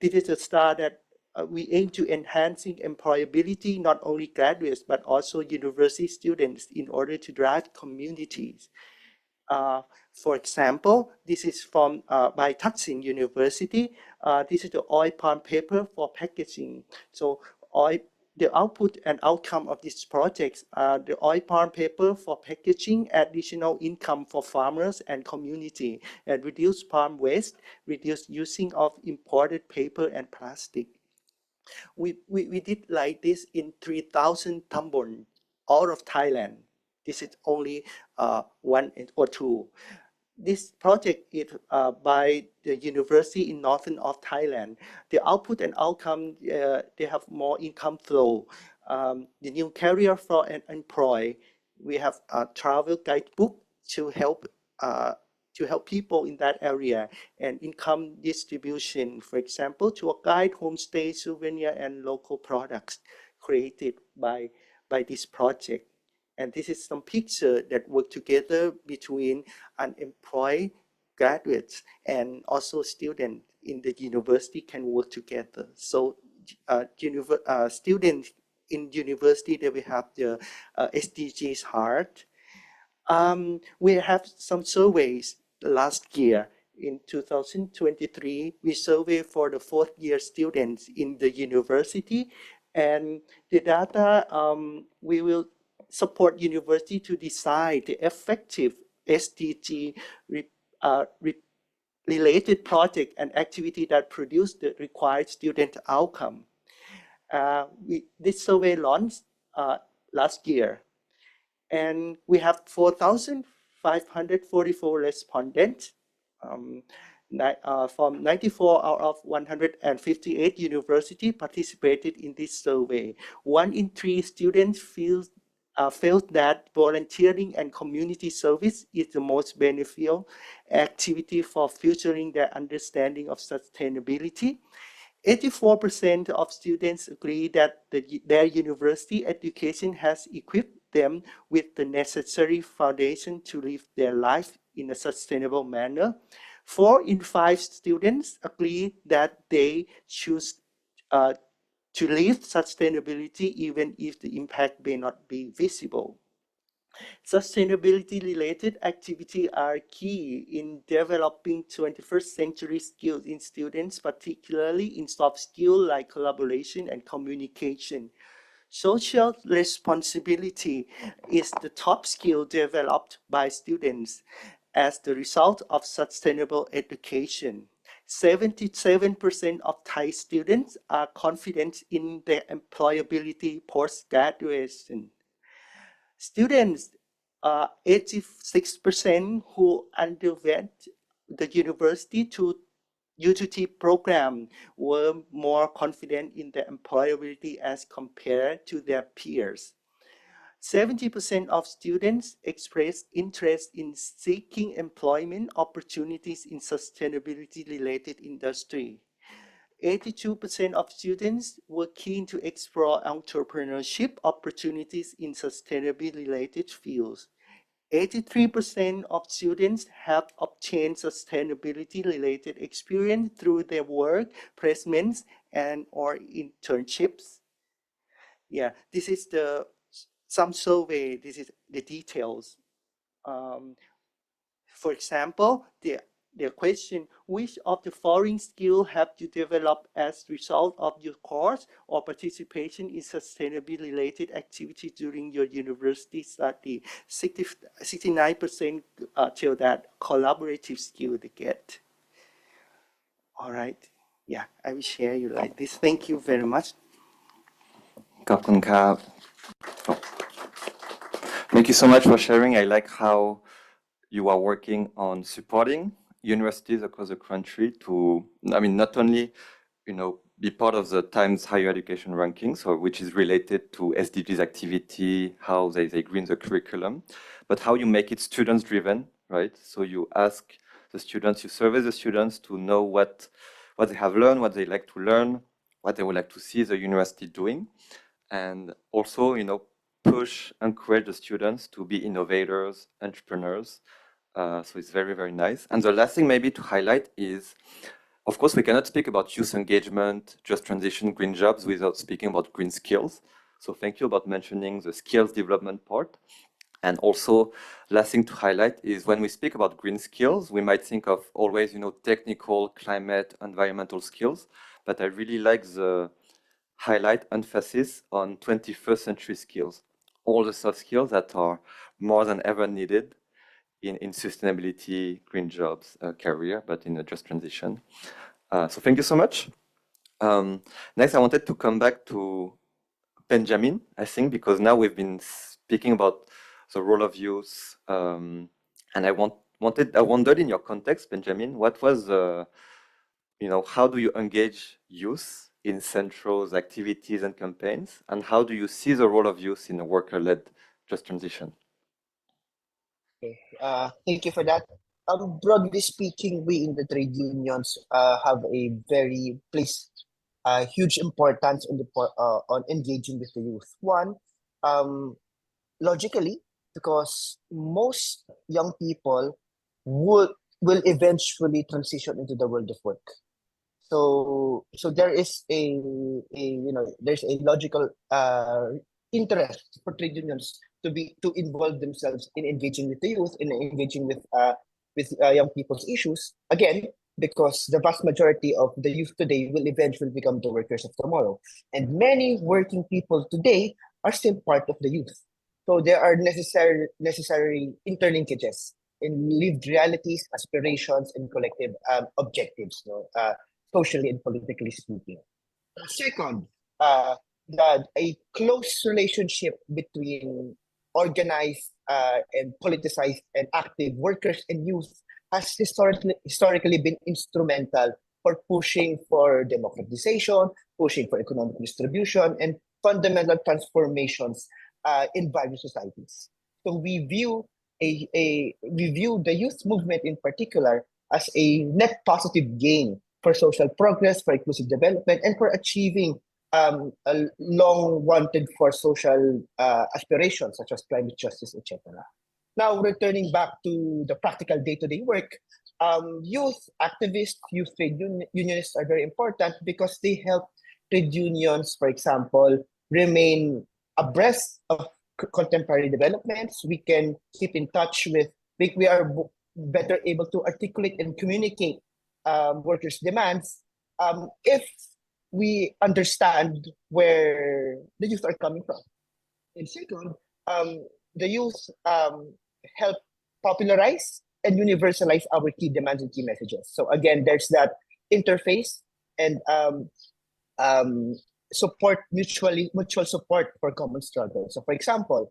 this is a start that we aim to enhancing employability, not only graduates, but also university students in order to drive communities. For example, this is from by Thaksin University. This is the oil palm paper for packaging. So the output and outcome of this project are the oil palm paper for packaging, additional income for farmers and community, and reduce palm waste, reduce using of imported paper and plastic. We did like this in 3,000 tambon, all of Thailand. This is only one or two. This project is by the university in northern of Thailand. The output and outcome, they have more income flow. The new career for an employee, we have a travel guidebook to help people in that area, and income distribution, for example, to a guide, homestay, souvenir, and local products created by this project. And this is some picture that work together between unemployed graduates and also students in the university can work together. So students in university, they will have the SDGs heart. We have some surveys last year in 2023, we surveyed for the fourth year students in the university, and the data we will support university to decide the effective SDG related project and activity that produce the required student outcome. This survey launched last year, and we have 4,544 respondents from 94 out of 158 universities participated in this survey. 1 in 3 students felt that volunteering and community service is the most beneficial activity for furthering their understanding of sustainability. 84% of students agree that their university education has equipped them with the necessary foundation to live their life in a sustainable manner. 4 in 5 students agree that they choose to live sustainability even if the impact may not be visible. Sustainability-related activities are key in developing 21st century skills in students, particularly in soft skills like collaboration and communication. Social responsibility is the top skill developed by students as the result of sustainable education. 77% of Thai students are confident in their employability post-graduation. Students, 86% who underwent the university to UTT program were more confident in their employability as compared to their peers. 70% of students expressed interest in seeking employment opportunities in sustainability-related industry. 82% of students were keen to explore entrepreneurship opportunities in sustainability-related fields. 83% of students have obtained sustainability-related experience through their work, placements, and or internships. Yeah, this is some survey. This is the details. For example, the question, which of the following skills have you developed as a result of your course or participation in sustainability-related activities during your university study? 69% tell that collaborative skill they get. All right. Yeah, I will share you like this. Thank you very much. ขอบคุณครับ Thank you so much for sharing. I like how you are working on supporting universities across the country to, I mean, not only, be part of the Times Higher Education rankings, or which is related to SDGs activity, how they green the curriculum, but how you make it students driven, right? So you ask the students, you survey the students to know what they have learned, what they like to learn, what they would like to see the university doing, and also, push, encourage the students to be innovators, entrepreneurs. So it's very, very nice. And the last thing maybe to highlight is, of course, we cannot speak about youth engagement, just transition, green jobs without speaking about green skills. So thank you about mentioning the skills development part. And also, last thing to highlight is when we speak about green skills, we might think of always, technical, climate, environmental skills. But I really like the highlight emphasis on 21st century skills, all the soft skills that are more than ever needed in sustainability, green jobs, career, but in a just transition. So thank you so much. Next, I wanted to come back to Benjamin, I think, because now we've been speaking about the role of youth, and I wondered in your context, Benjamin, what was, how do you engage youth in Centro's activities and campaigns, and how do you see the role of youth in a worker-led just transition? Okay. Thank you for that. Broadly speaking, we in the trade unions have a very huge importance on engaging with the youth. One, logically, because most young people will eventually transition into the world of work. So there is there's a logical interest for trade unions to involve themselves in engaging with the youth, in engaging with with young people's issues. Again, because the vast majority of the youth today will eventually become the workers of tomorrow. And many working people today are still part of the youth. So there are necessary interlinkages in lived realities, aspirations, and collective objectives, socially and politically speaking. Second, that a close relationship between organized and politicized and active workers and youth has historically been instrumental for pushing for democratization, pushing for economic distribution, and fundamental transformations in various societies. So we view the youth movement in particular as a net positive gain for social progress, for inclusive development, and for achieving a long wanted for social aspirations such as climate justice, etc. Now, returning back to the practical day-to-day work, youth activists, youth trade unionists are very important because they help trade unions, for example, remain abreast of contemporary developments. We can keep in touch with, we are better able to articulate and communicate workers' demands if we understand where the youth are coming from. And second, the youth help popularize and universalize our key demands and key messages. So again, there's that interface and support, mutual support for common struggle. So for example,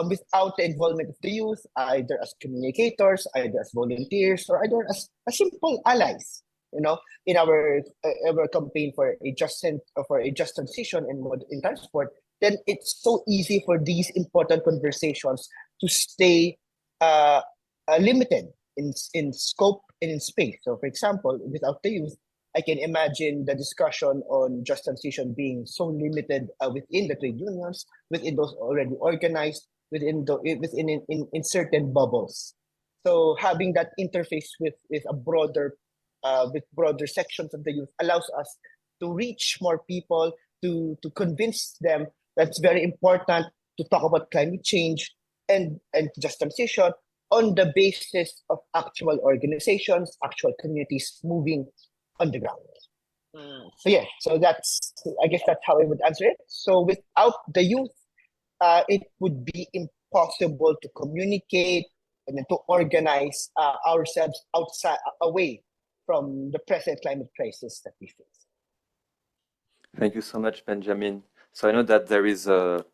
without the involvement of the youth, either as communicators, either as volunteers, or either as simple allies, in our campaign for a just transition in transport, then it's so easy for these important conversations to stay limited in scope and in space. So for example, without the youth, I can imagine the discussion on just transition being so limited within the trade unions, within those already organized, within certain bubbles. So having that interface with broader sections of the youth allows us to reach more people, to convince them that it's very important to talk about climate change and just transition on the basis of actual organizations, actual communities moving on the ground. So I guess that's how I would answer it. So without the youth, it would be impossible to communicate and to organize ourselves away from the present climate crisis that we face. Thank you so much, Benjamin. So I know that there is a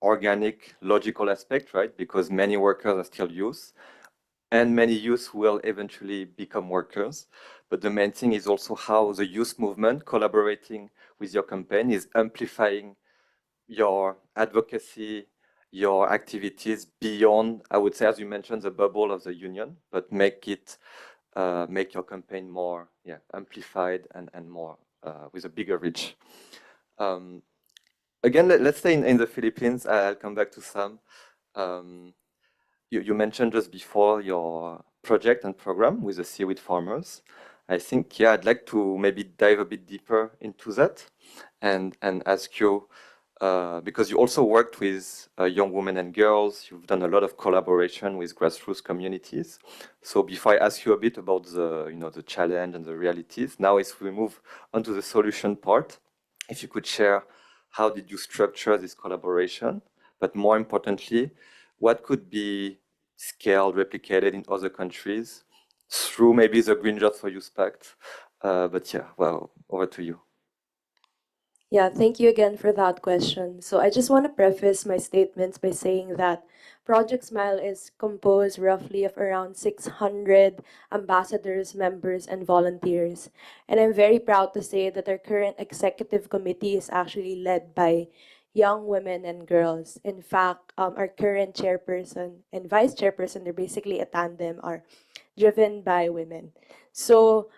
organic, logical aspect, right? Because many workers are still youth, and many youth will eventually become workers. But the main thing is also how the youth movement, collaborating with your campaign, is amplifying your advocacy, your activities beyond, I would say, as you mentioned, the bubble of the union, but make your campaign more amplified and more with a bigger reach. Again, let's stay in the Philippines. I'll come back to Sam. You mentioned just before your project and program with the seaweed farmers. I think, I'd like to maybe dive a bit deeper into that and ask you, because you also worked with young women and girls, you've done a lot of collaboration with grassroots communities. So before I ask you a bit about the challenge and the realities, now if we move on to the solution part, if you could share how did you structure this collaboration, but more importantly, what could be scaled, replicated in other countries through maybe the Green Jobs for Youth Pact. Over to you. Yeah, thank you again for that question. So I just want to preface my statements by saying that Project Smile is composed roughly of around 600 ambassadors, members, and volunteers. And I'm very proud to say that our current executive committee is actually led by young women and girls. In fact, our current chairperson and vice chairperson, they're basically a tandem, are driven by women. So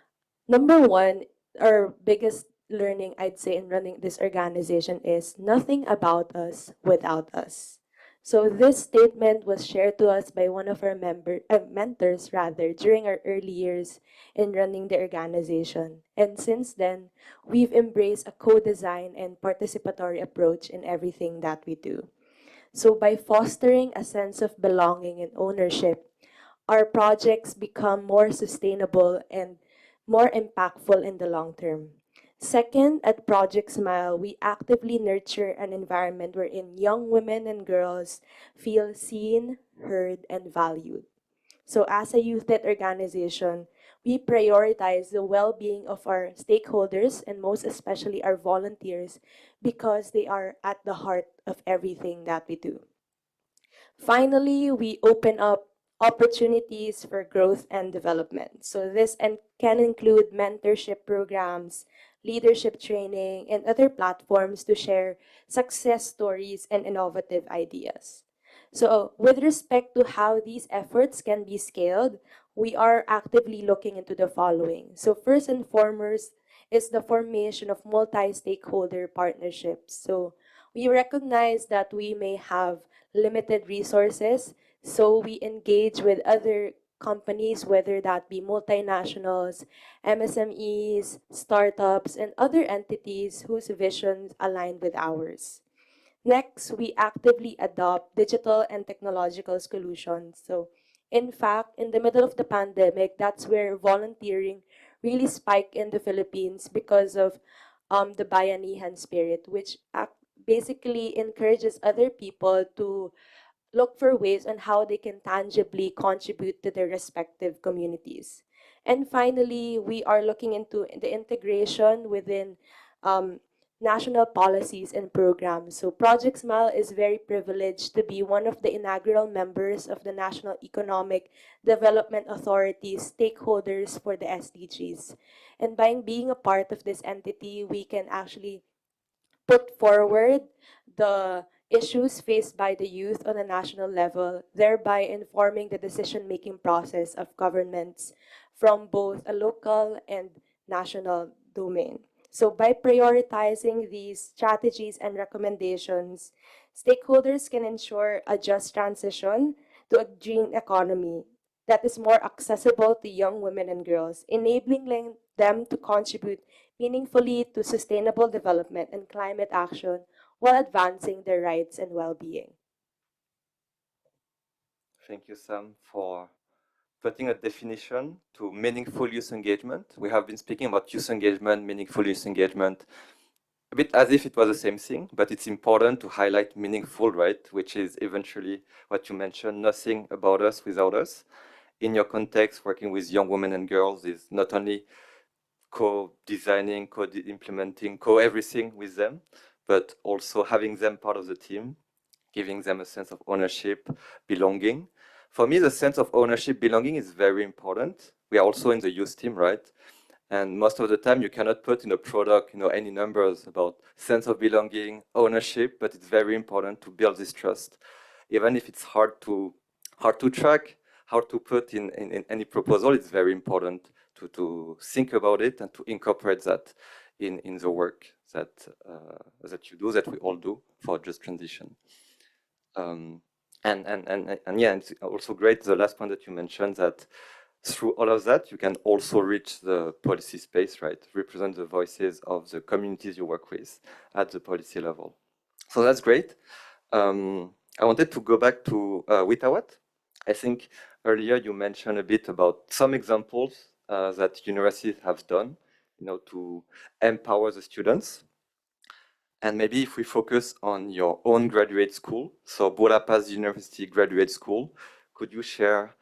number one, our biggest learning, I'd say, in running this organization is nothing about us without us. So this statement was shared to us by one of our mentors during our early years in running the organization. And since then, we've embraced a co-design and participatory approach in everything that we do. So by fostering a sense of belonging and ownership, our projects become more sustainable and more impactful in the long term. Second, at Project Smile, we actively nurture an environment wherein young women and girls feel seen, heard, and valued. So, as a youth led organization, we prioritize the well being of our stakeholders and most especially our volunteers because they are at the heart of everything that we do. Finally, we open up opportunities for growth and development. So this can include mentorship programs, leadership training, and other platforms to share success stories and innovative ideas. So with respect to how these efforts can be scaled, we are actively looking into the following. So first and foremost is the formation of multi-stakeholder partnerships. So we recognize that we may have limited resources, so we engage with other companies, whether that be multinationals, MSMEs, startups, and other entities whose visions align with ours. Next, we actively adopt digital and technological solutions. So, in fact, in the middle of the pandemic, that's where volunteering really spiked in the Philippines because of the Bayanihan spirit, which basically encourages other people to look for ways on how they can tangibly contribute to their respective communities. And finally, we are looking into the integration within national policies and programs. So Project Smile is very privileged to be one of the inaugural members of the National Economic Development Authority's stakeholders for the SDGs. And by being a part of this entity, we can actually put forward the issues faced by the youth on a national level, thereby informing the decision-making process of governments from both a local and national domain. So by prioritizing these strategies and recommendations, stakeholders can ensure a just transition to a green economy that is more accessible to young women and girls, enabling them to contribute meaningfully to sustainable development and climate action while advancing their rights and well-being. Thank you, Sam, for putting a definition to meaningful youth engagement. We have been speaking about youth engagement, meaningful youth engagement, a bit as if it was the same thing, but it's important to highlight meaningful, right? Which is eventually what you mentioned, nothing about us without us. In your context, working with young women and girls is not only co-designing, co-implementing, co-everything with them, but also having them part of the team, giving them a sense of ownership, belonging. For me, the sense of ownership, belonging is very important. We are also in the youth team, right? And most of the time, you cannot put in a product, any numbers about sense of belonging, ownership, but it's very important to build this trust, even if it's hard to track, hard to put in any proposal. It's very important to think about it and to incorporate that in the work that you do, that we all do for just transition. And yeah, it's also great, the last point that you mentioned, that through all of that, you can also reach the policy space, right? Represent the voices of the communities you work with at the policy level. So that's great. I wanted to go back to Witawat. I think earlier you mentioned a bit about some examples that universities have done, to empower the students. And maybe if we focus on your own graduate school, so Budapest University Graduate School, could you share,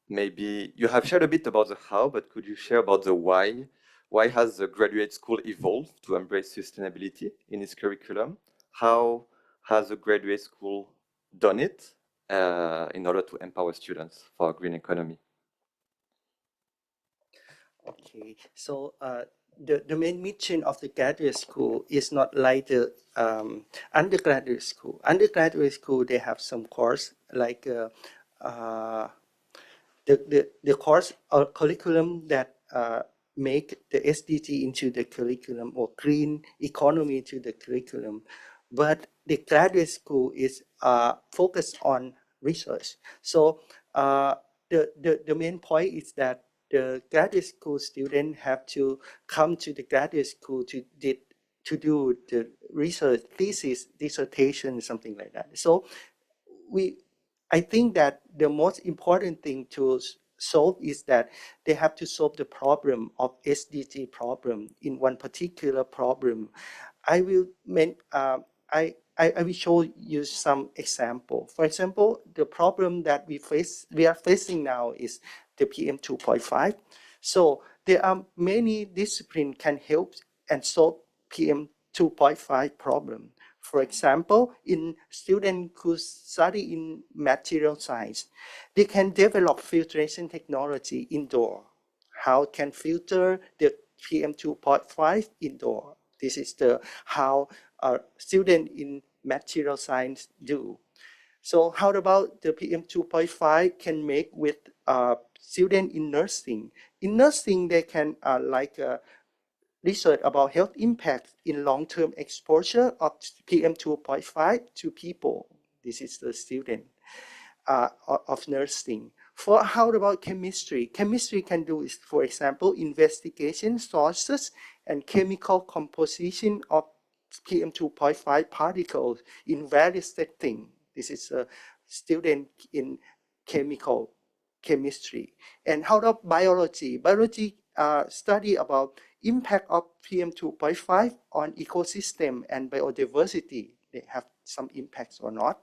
maybe you have shared a bit about the how, but could you share about the why? Why has the graduate school evolved to embrace sustainability in its curriculum? How has the graduate school done it in order to empower students for a green economy? Okay, so the main mission of the graduate school is not like the undergraduate school. Undergraduate school, they have some course like the course or curriculum that make the SDG into the curriculum or green economy to the curriculum. But the graduate school is focused on research. So the main point is that the graduate school students have to come to the graduate school to do the research, thesis, dissertation, something like that. So I think that the most important thing to solve is that they have to solve the problem of SDG problem in one particular problem. I will I will show you some example. For example, the problem that we are facing now is the PM 2.5. So there are many disciplines can help and solve PM 2.5 problem. For example, in students who study in material science, they can develop filtration technology indoor. How can filter the PM 2.5 indoor? This is the how students in material science do. So how about the PM 2.5 can make with students in nursing? In nursing, they can research about health impacts in long-term exposure of PM 2.5 to people. This is the student of nursing. For how about chemistry? Chemistry can do is, for example, investigation sources and chemical composition of PM 2.5 particles in various settings. This is a student in chemistry. And how about biology? Biology study about impact of PM 2.5 on ecosystem and biodiversity. They have some impacts or not.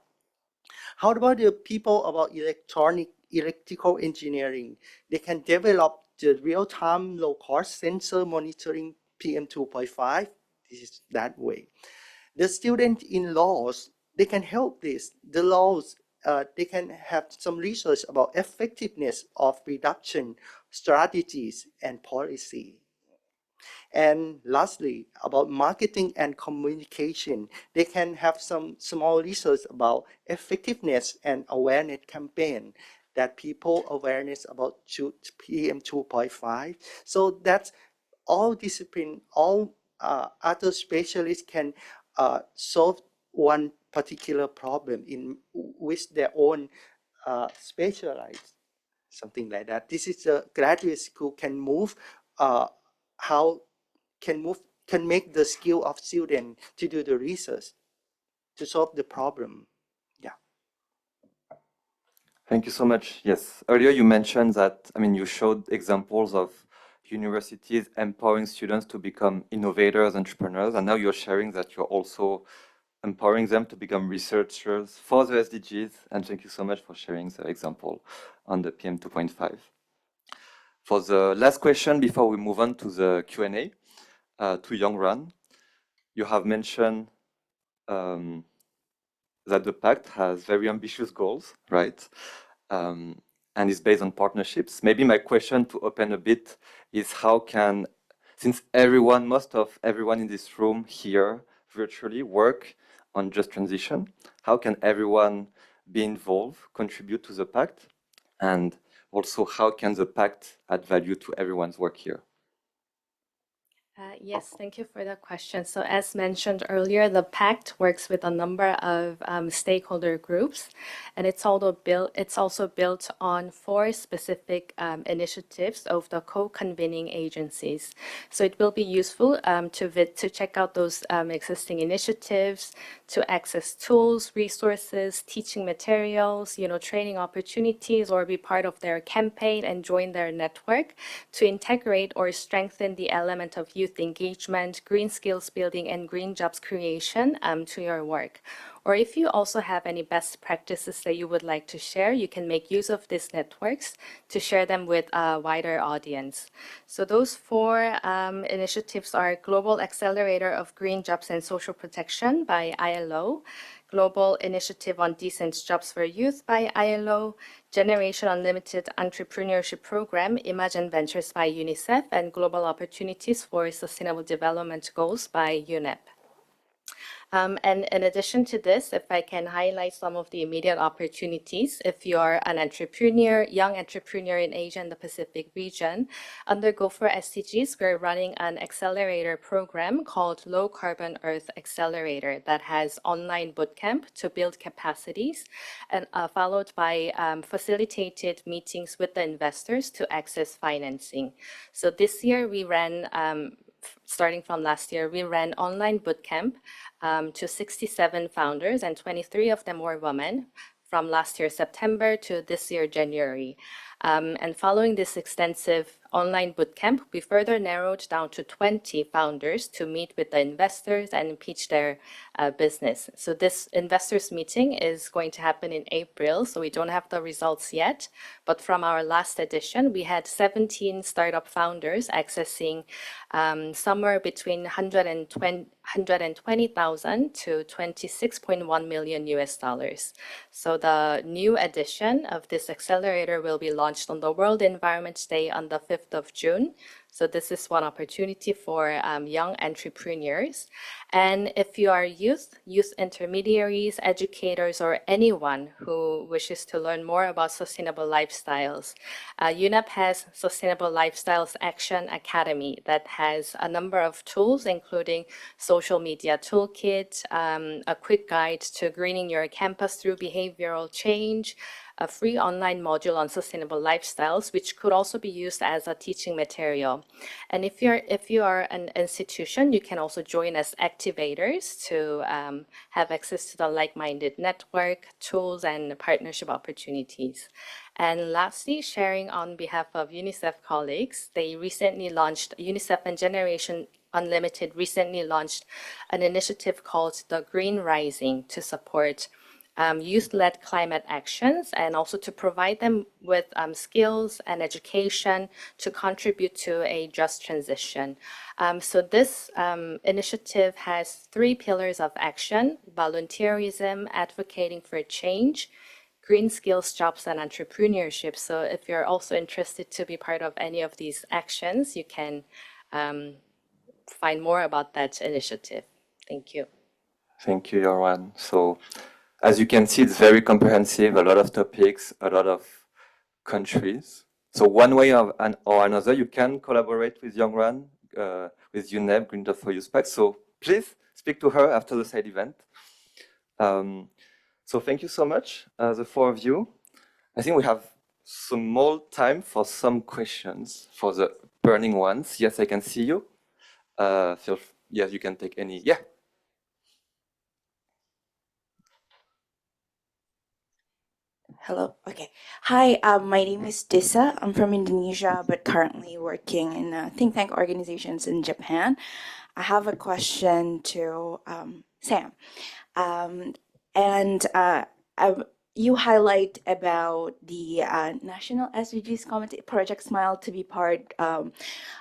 How about the people about electrical engineering? They can develop the real-time low-cost sensor monitoring PM 2.5. This is that way. The student in laws, they can help this. The laws, they can have some research about effectiveness of reduction strategies and policy. And lastly, about marketing and communication, they can have some small research about effectiveness and awareness campaign that people awareness about PM 2.5. So that's all discipline, all other specialists can solve one particular problem in with their own specialized, something like that. This is a graduate school can move can make the skill of students to do the research to solve the problem. Yeah. Thank you so much. Yes, earlier you mentioned that, you showed examples of universities empowering students to become innovators, entrepreneurs, and now you're sharing that you're also empowering them to become researchers for the SDGs. And thank you so much for sharing the example on the PM 2.5. For the last question, before we move on to the Q&A, to Young-Ran, you have mentioned that the pact has very ambitious goals, right? And is based on partnerships. Maybe my question to open a bit is how can, since most of everyone in this room here virtually work on just transition, how can everyone be involved, contribute to the pact? And also, how can the pact add value to everyone's work here? Yes, thank you for the question. So as mentioned earlier, the pact works with a number of stakeholder groups, and it's also built on 4 specific initiatives of the co-convening agencies. So it will be useful to check out those existing initiatives, to access tools, resources, teaching materials, training opportunities, or be part of their campaign and join their network to integrate or strengthen the element of youth engagement, green skills building, and green jobs creation to your work. Or if you also have any best practices that you would like to share, you can make use of these networks to share them with a wider audience. So those 4 initiatives are Global Accelerator of Green Jobs and Social Protection by ILO, Global Initiative on Decent Jobs for Youth by ILO, Generation Unlimited Entrepreneurship Program, Imagine Ventures by UNICEF, and Global Opportunities for Sustainable Development Goals by UNEP. And in addition to this, if I can highlight some of the immediate opportunities, if you're an entrepreneur, young entrepreneur in Asia and the Pacific region, under Go for SDGs, we're running an accelerator program called Low Carbon Earth Accelerator that has online bootcamp to build capacities, and followed by facilitated meetings with the investors to access financing. So this year we ran starting from last year, we ran online bootcamp to 67 founders, and 23 of them were women, from last year September to this year January. And following this extensive online bootcamp, we further narrowed down to 20 founders to meet with the investors and pitch their business. So this investors meeting is going to happen in April, so we don't have the results yet. But from our last edition, we had 17 startup founders accessing somewhere between 120,000 to 26.1 million US dollars. So the new edition of this accelerator will be launched on the World Environment Day on the 5th of June. So this is one opportunity for young entrepreneurs. And if you are youth intermediaries, educators, or anyone who wishes to learn more about sustainable lifestyles, UNEP has Sustainable Lifestyles Action Academy that has a number of tools, including social media toolkit, a quick guide to greening your campus through behavioral change, a free online module on sustainable lifestyles, which could also be used as a teaching material. And if you are an institution, you can also join as activators to have access to the like-minded network, tools, and partnership opportunities. And lastly, sharing on behalf of UNICEF colleagues, they recently launched, UNICEF and Generation Unlimited recently launched an initiative called the Green Rising to support youth-led climate actions and also to provide them with skills and education to contribute to a just transition. So this initiative has 3 pillars of action: volunteerism, advocating for change, green skills, jobs, and entrepreneurship. So if you're also interested to be part of any of these actions, you can find more about that initiative. Thank you. Thank you, Yorwan. So, as you can see, it's very comprehensive, a lot of topics, a lot of countries. So one way or another, you can collaborate with Yorwan, with UNEP, Green Dot for Youth Pact. So please speak to her after the side event. So thank you so much, the 4 of you. I think we have some more time for some questions, for the burning ones. Yes, I can see you. Yes, you can take any. Yeah. Hello. Okay. Hi, my name is Disa. I'm from Indonesia, but currently working in think tank organizations in Japan. I have a question to Sam. You highlight about the National SDGs Committee Project Smile to be part,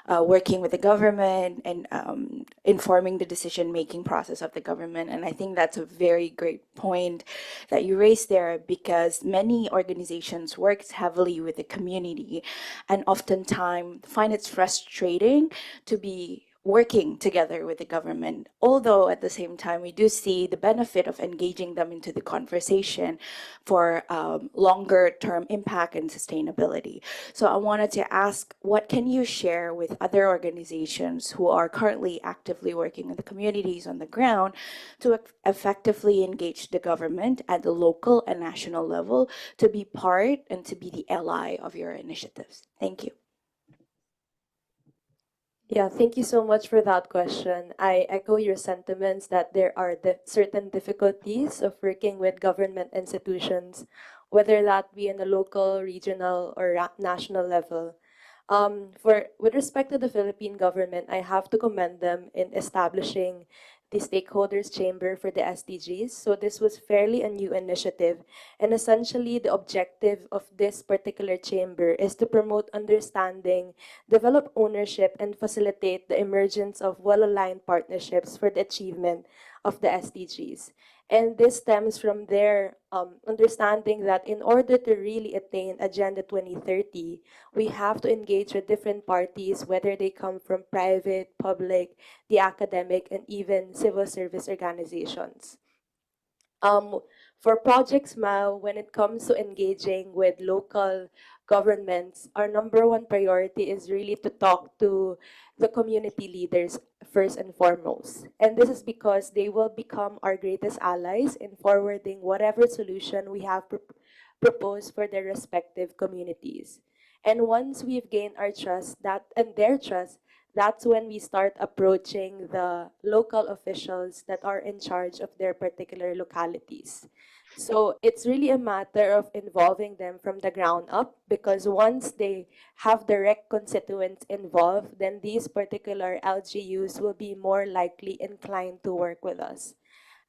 working with the government and informing the decision-making process of the government. And I think that's a very great point that you raised there, because many organizations work heavily with the community and oftentimes find it frustrating to be working together with the government, although at the same time we do see the benefit of engaging them into the conversation for longer term impact and sustainability. So I wanted to ask, what can you share with other organizations who are currently actively working in the communities on the ground to effectively engage the government at the local and national level to be part and to be the ally of your initiatives? Thank you. Yeah, thank you so much for that question. I echo your sentiments that there are certain difficulties of working with government institutions, whether that be in the local, regional, or national level. With respect to the Philippine government, I have to commend them in establishing the Stakeholders Chamber for the SDGs. So this was fairly a new initiative. And essentially, the objective of this particular chamber is to promote understanding, develop ownership, and facilitate the emergence of well-aligned partnerships for the achievement of the SDGs. And this stems from their understanding that in order to really attain Agenda 2030, we have to engage with different parties, whether they come from private, public, the academic, and even civil service organizations. For Project SMILE, when it comes to engaging with local governments, our #1 priority is really to talk to the community leaders first and foremost. And this is because they will become our greatest allies in forwarding whatever solution we have proposed for their respective communities. And once we've gained our trust and their trust, that's when we start approaching the local officials that are in charge of their particular localities. So it's really a matter of involving them from the ground up, because once they have direct constituents involved, then these particular LGUs will be more likely inclined to work with us.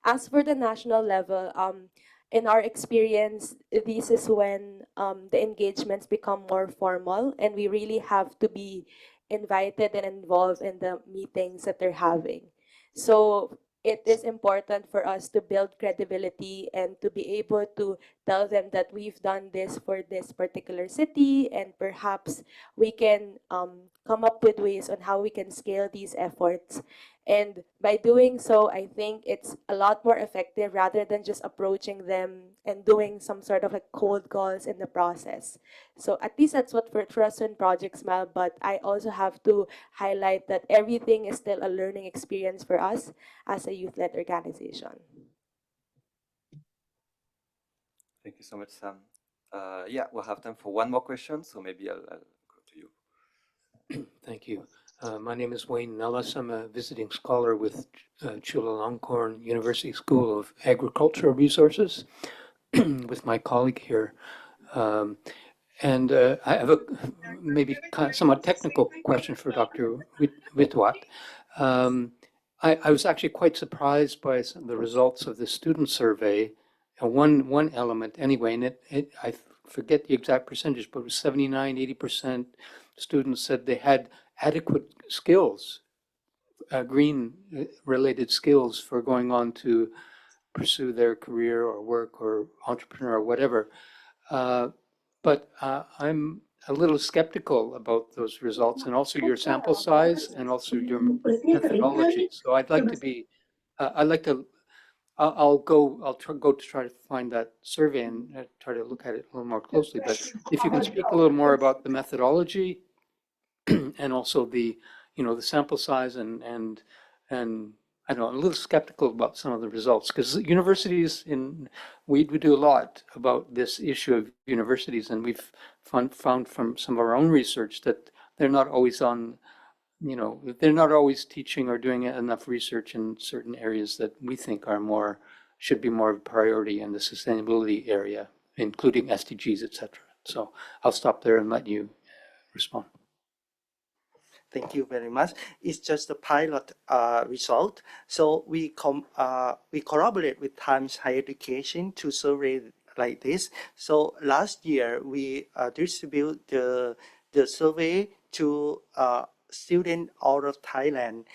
As for the national level, in our experience, this is when the engagements become more formal, and we really have to be invited and involved in the meetings that they're having. So it is important for us to build credibility and to be able to tell them that we've done this for this particular city, and perhaps we can come up with ways on how we can scale these efforts. And by doing so, I think it's a lot more effective rather than just approaching them and doing some sort of like cold calls in the process. So at least that's what for us in Project Smile, but I also have to highlight that everything is still a learning experience for us as a youth-led organization. Thank you so much, Sam. Yeah, we'll have time for one more question, so maybe I'll go to you. Thank you. My name is Wayne Nellis. I'm a visiting scholar with Chulalongkorn University School of Agricultural Resources with my colleague here. And I have a maybe kind of somewhat technical question for Dr. Witwat. I was actually quite surprised by some of the results of the student survey. One element anyway, and I forget the exact percentage, but it was 79, 80% students said they had adequate skills, green-related skills for going on to pursue their career or work or entrepreneur or whatever. But I'm a little skeptical about those results, and also your sample size and also your methodology. So I'd like to be, I'll go to try to find that survey and try to look at it a little more closely. But if you can speak a little more about the methodology and also the sample size and I don't know, I'm a little skeptical about some of the results, because universities we do a lot about this issue of universities, and we've found from some of our own research that they're not always they're not always teaching or doing enough research in certain areas that we think should be more of a priority in the sustainability area, including SDGs, etc. So I'll stop there and let you respond. Thank you very much. It's just a pilot result. So we collaborate with Times Higher Education to survey like this. So last year we distribute the survey to students out of Thailand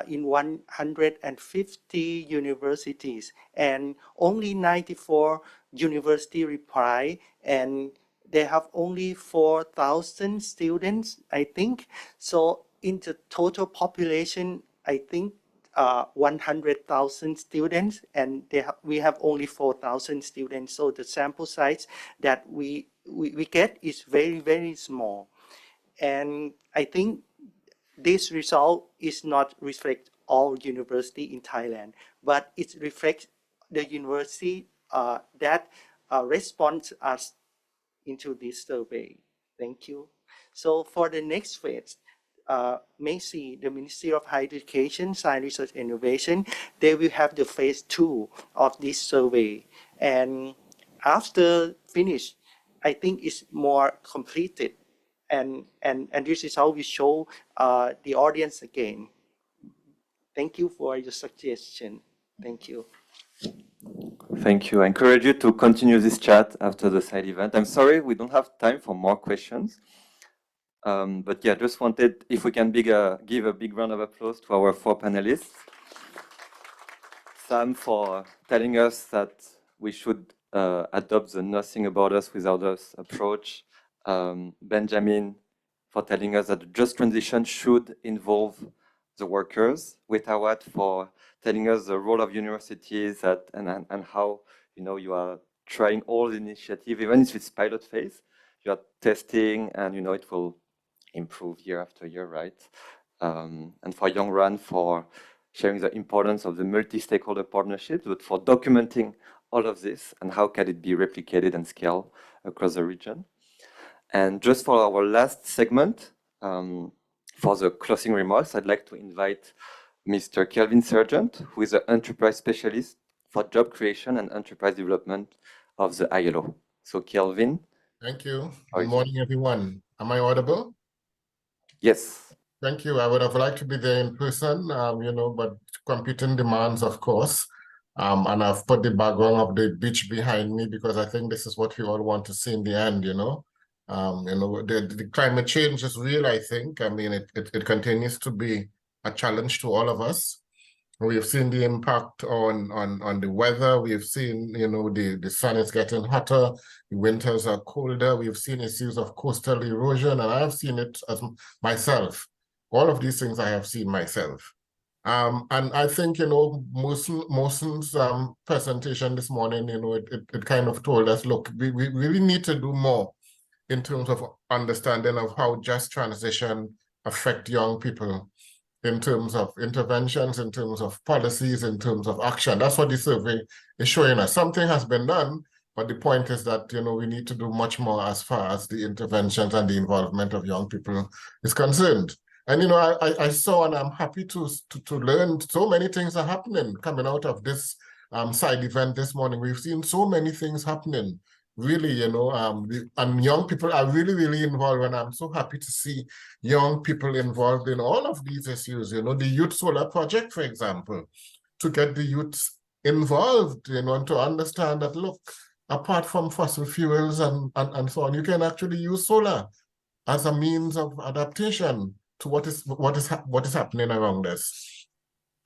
in 150 universities, and only 94 universities reply, and they have only 4,000 students, I think. So in the total population, I think 100,000 students, and we have only 4,000 students. So the sample size that we get is very, very small. And I think this result is not reflect all university in Thailand, but it reflects the university that responds us into this survey. Thank you. So for the next phase, Macy, the Ministry of Higher Education, Science, Research, and Innovation, they will have the phase 2 of this survey. And after finish, I think it's more completed. And this is how we show the audience again. Thank you for your suggestion. Thank you. Thank you. I encourage you to continue this chat after the side event. I'm sorry, we don't have time for more questions. But yeah, just wanted, if we can give a big round of applause to our 4 panelists. Sam for telling us that we should adopt the nothing about us without us approach. Benjamin for telling us that the just transition should involve the workers. Witawat for telling us the role of universities and how you are trying all the initiative, even if it's pilot phase, you are testing and it will improve year after year, right? And for Young Run for sharing the importance of the multi-stakeholder partnerships, but for documenting all of this and how can it be replicated and scaled across the region. And just for our last segment, for the closing remarks, I'd like to invite Mr. Kelvin Sargent, who is an enterprise specialist for job creation and enterprise development of the ILO. So Kelvin. Thank you. Good morning, everyone. Am I audible? Yes. Thank you. I would have liked to be there in person, but competing demands, of course. And I've put the background of the beach behind me because I think this is what we all want to see in the end, the climate change is real, I think. I mean, it continues to be a challenge to all of us. We've seen the impact on the weather. We've seen, the sun is getting hotter, the winters are colder. We've seen issues of coastal erosion, and I have seen it as myself. All of these things I have seen myself. And I think, Mosen's presentation this morning, it kind of told us, look, we really need to do more in terms of understanding of how just transition affect young people, in terms of interventions, in terms of policies, in terms of action. That's what the survey is showing us. Something has been done, but the point is that, we need to do much more as far as the interventions and the involvement of young people is concerned. And, I saw, and I'm happy to learn so many things are happening coming out of this side event this morning. We've seen so many things happening. Really, and young people are really, really involved, and I'm so happy to see young people involved in all of these issues. The Youth Solar Project, for example, to get the youths involved, and to understand that, look, apart from fossil fuels and so on, you can actually use solar as a means of adaptation to what is happening around us.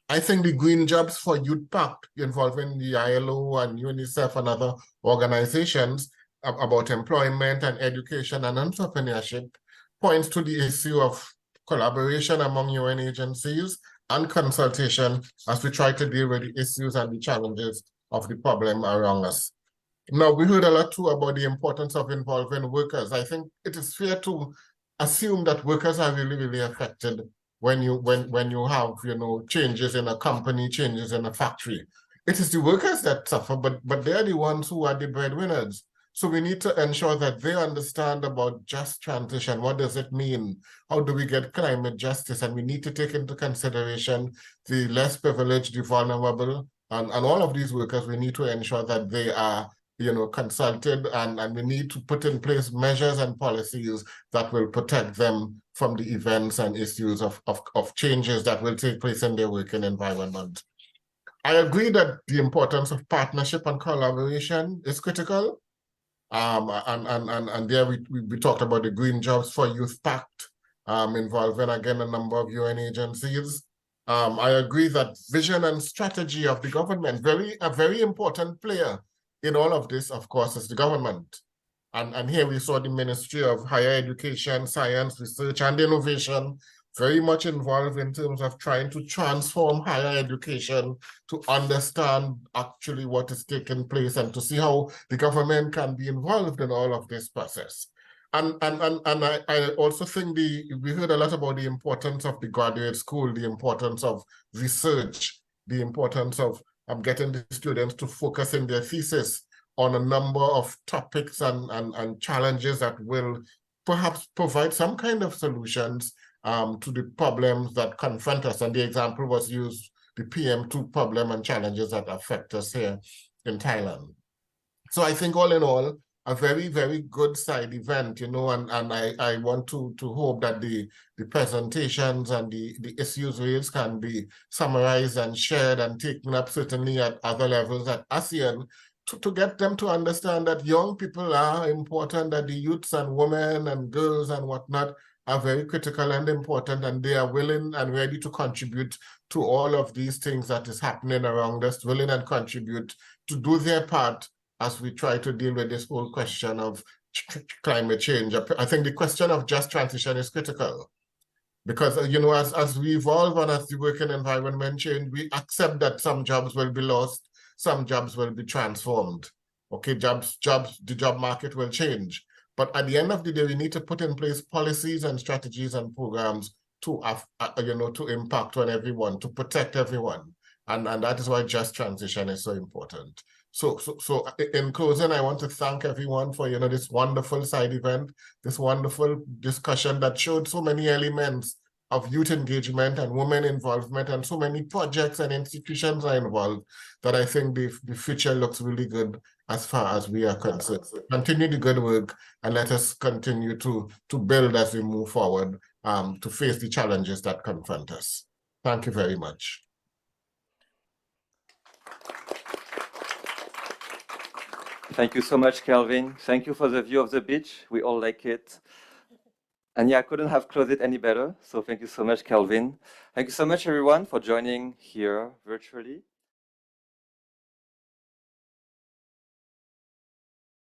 I think the Green Jobs for Youth Pact involving the ILO and UNICEF and other organizations about employment and education and entrepreneurship points to the issue of collaboration among UN agencies and consultation as we try to deal with the issues and the challenges of the problem around us. Now, we heard a lot too about the importance of involving workers. I think it is fair to assume that workers are really, really affected when you have changes in a company, changes in a factory. It is the workers that suffer, but they're the ones who are the breadwinners. So we need to ensure that they understand about just transition. What does it mean? How do we get climate justice? And we need to take into consideration the less privileged, the vulnerable, and all of these workers. We need to ensure that they are consulted, and we need to put in place measures and policies that will protect them from the events and issues of changes that will take place in their working environment. I agree that the importance of partnership and collaboration is critical. And there we talked about the Green Jobs for Youth Pact, involving, again, a number of UN agencies. I agree that vision and strategy of the government, a very important player in all of this, of course, is the government. And here we saw the Ministry of Higher Education, Science, Research, and Innovation very much involved in terms of trying to transform higher education to understand actually what is taking place and to see how the government can be involved in all of this process. And I also think we heard a lot about the importance of the graduate school, the importance of research, the importance of getting the students to focus in their thesis on a number of topics and challenges that will perhaps provide some kind of solutions to the problems that confront us. And the example was used, the PM2 problem and challenges that affect us here in Thailand. So I think all in all, a very, very good side event, and I want to hope that the presentations and the issues raised can be summarized and shared and taken up certainly at other levels at ASEAN to get them to understand that young people are important, that the youths and women and girls and whatnot are very critical and important, and they are willing and ready to contribute to all of these things that is happening around us, willing and contribute to do their part as we try to deal with this whole question of climate change. I think the question of just transition is critical because, as we evolve and as the working environment change, we accept that some jobs will be lost, some jobs will be transformed. Okay, the job market will change. But at the end of the day, we need to put in place policies and strategies and programs to impact on everyone, to protect everyone. And that is why just transition is so important. So in closing, I want to thank everyone for, this wonderful side event, this wonderful discussion that showed so many elements of youth engagement and women involvement, and so many projects and institutions are involved that I think the future looks really good as far as we are concerned. Continue the good work and let us continue to build as we move forward to face the challenges that confront us. Thank you very much. Thank you so much, Kelvin. Thank you for the view of the beach. We all like it. And yeah, I couldn't have closed it any better. So thank you so much, Kelvin. Thank you so much, everyone, for joining here virtually.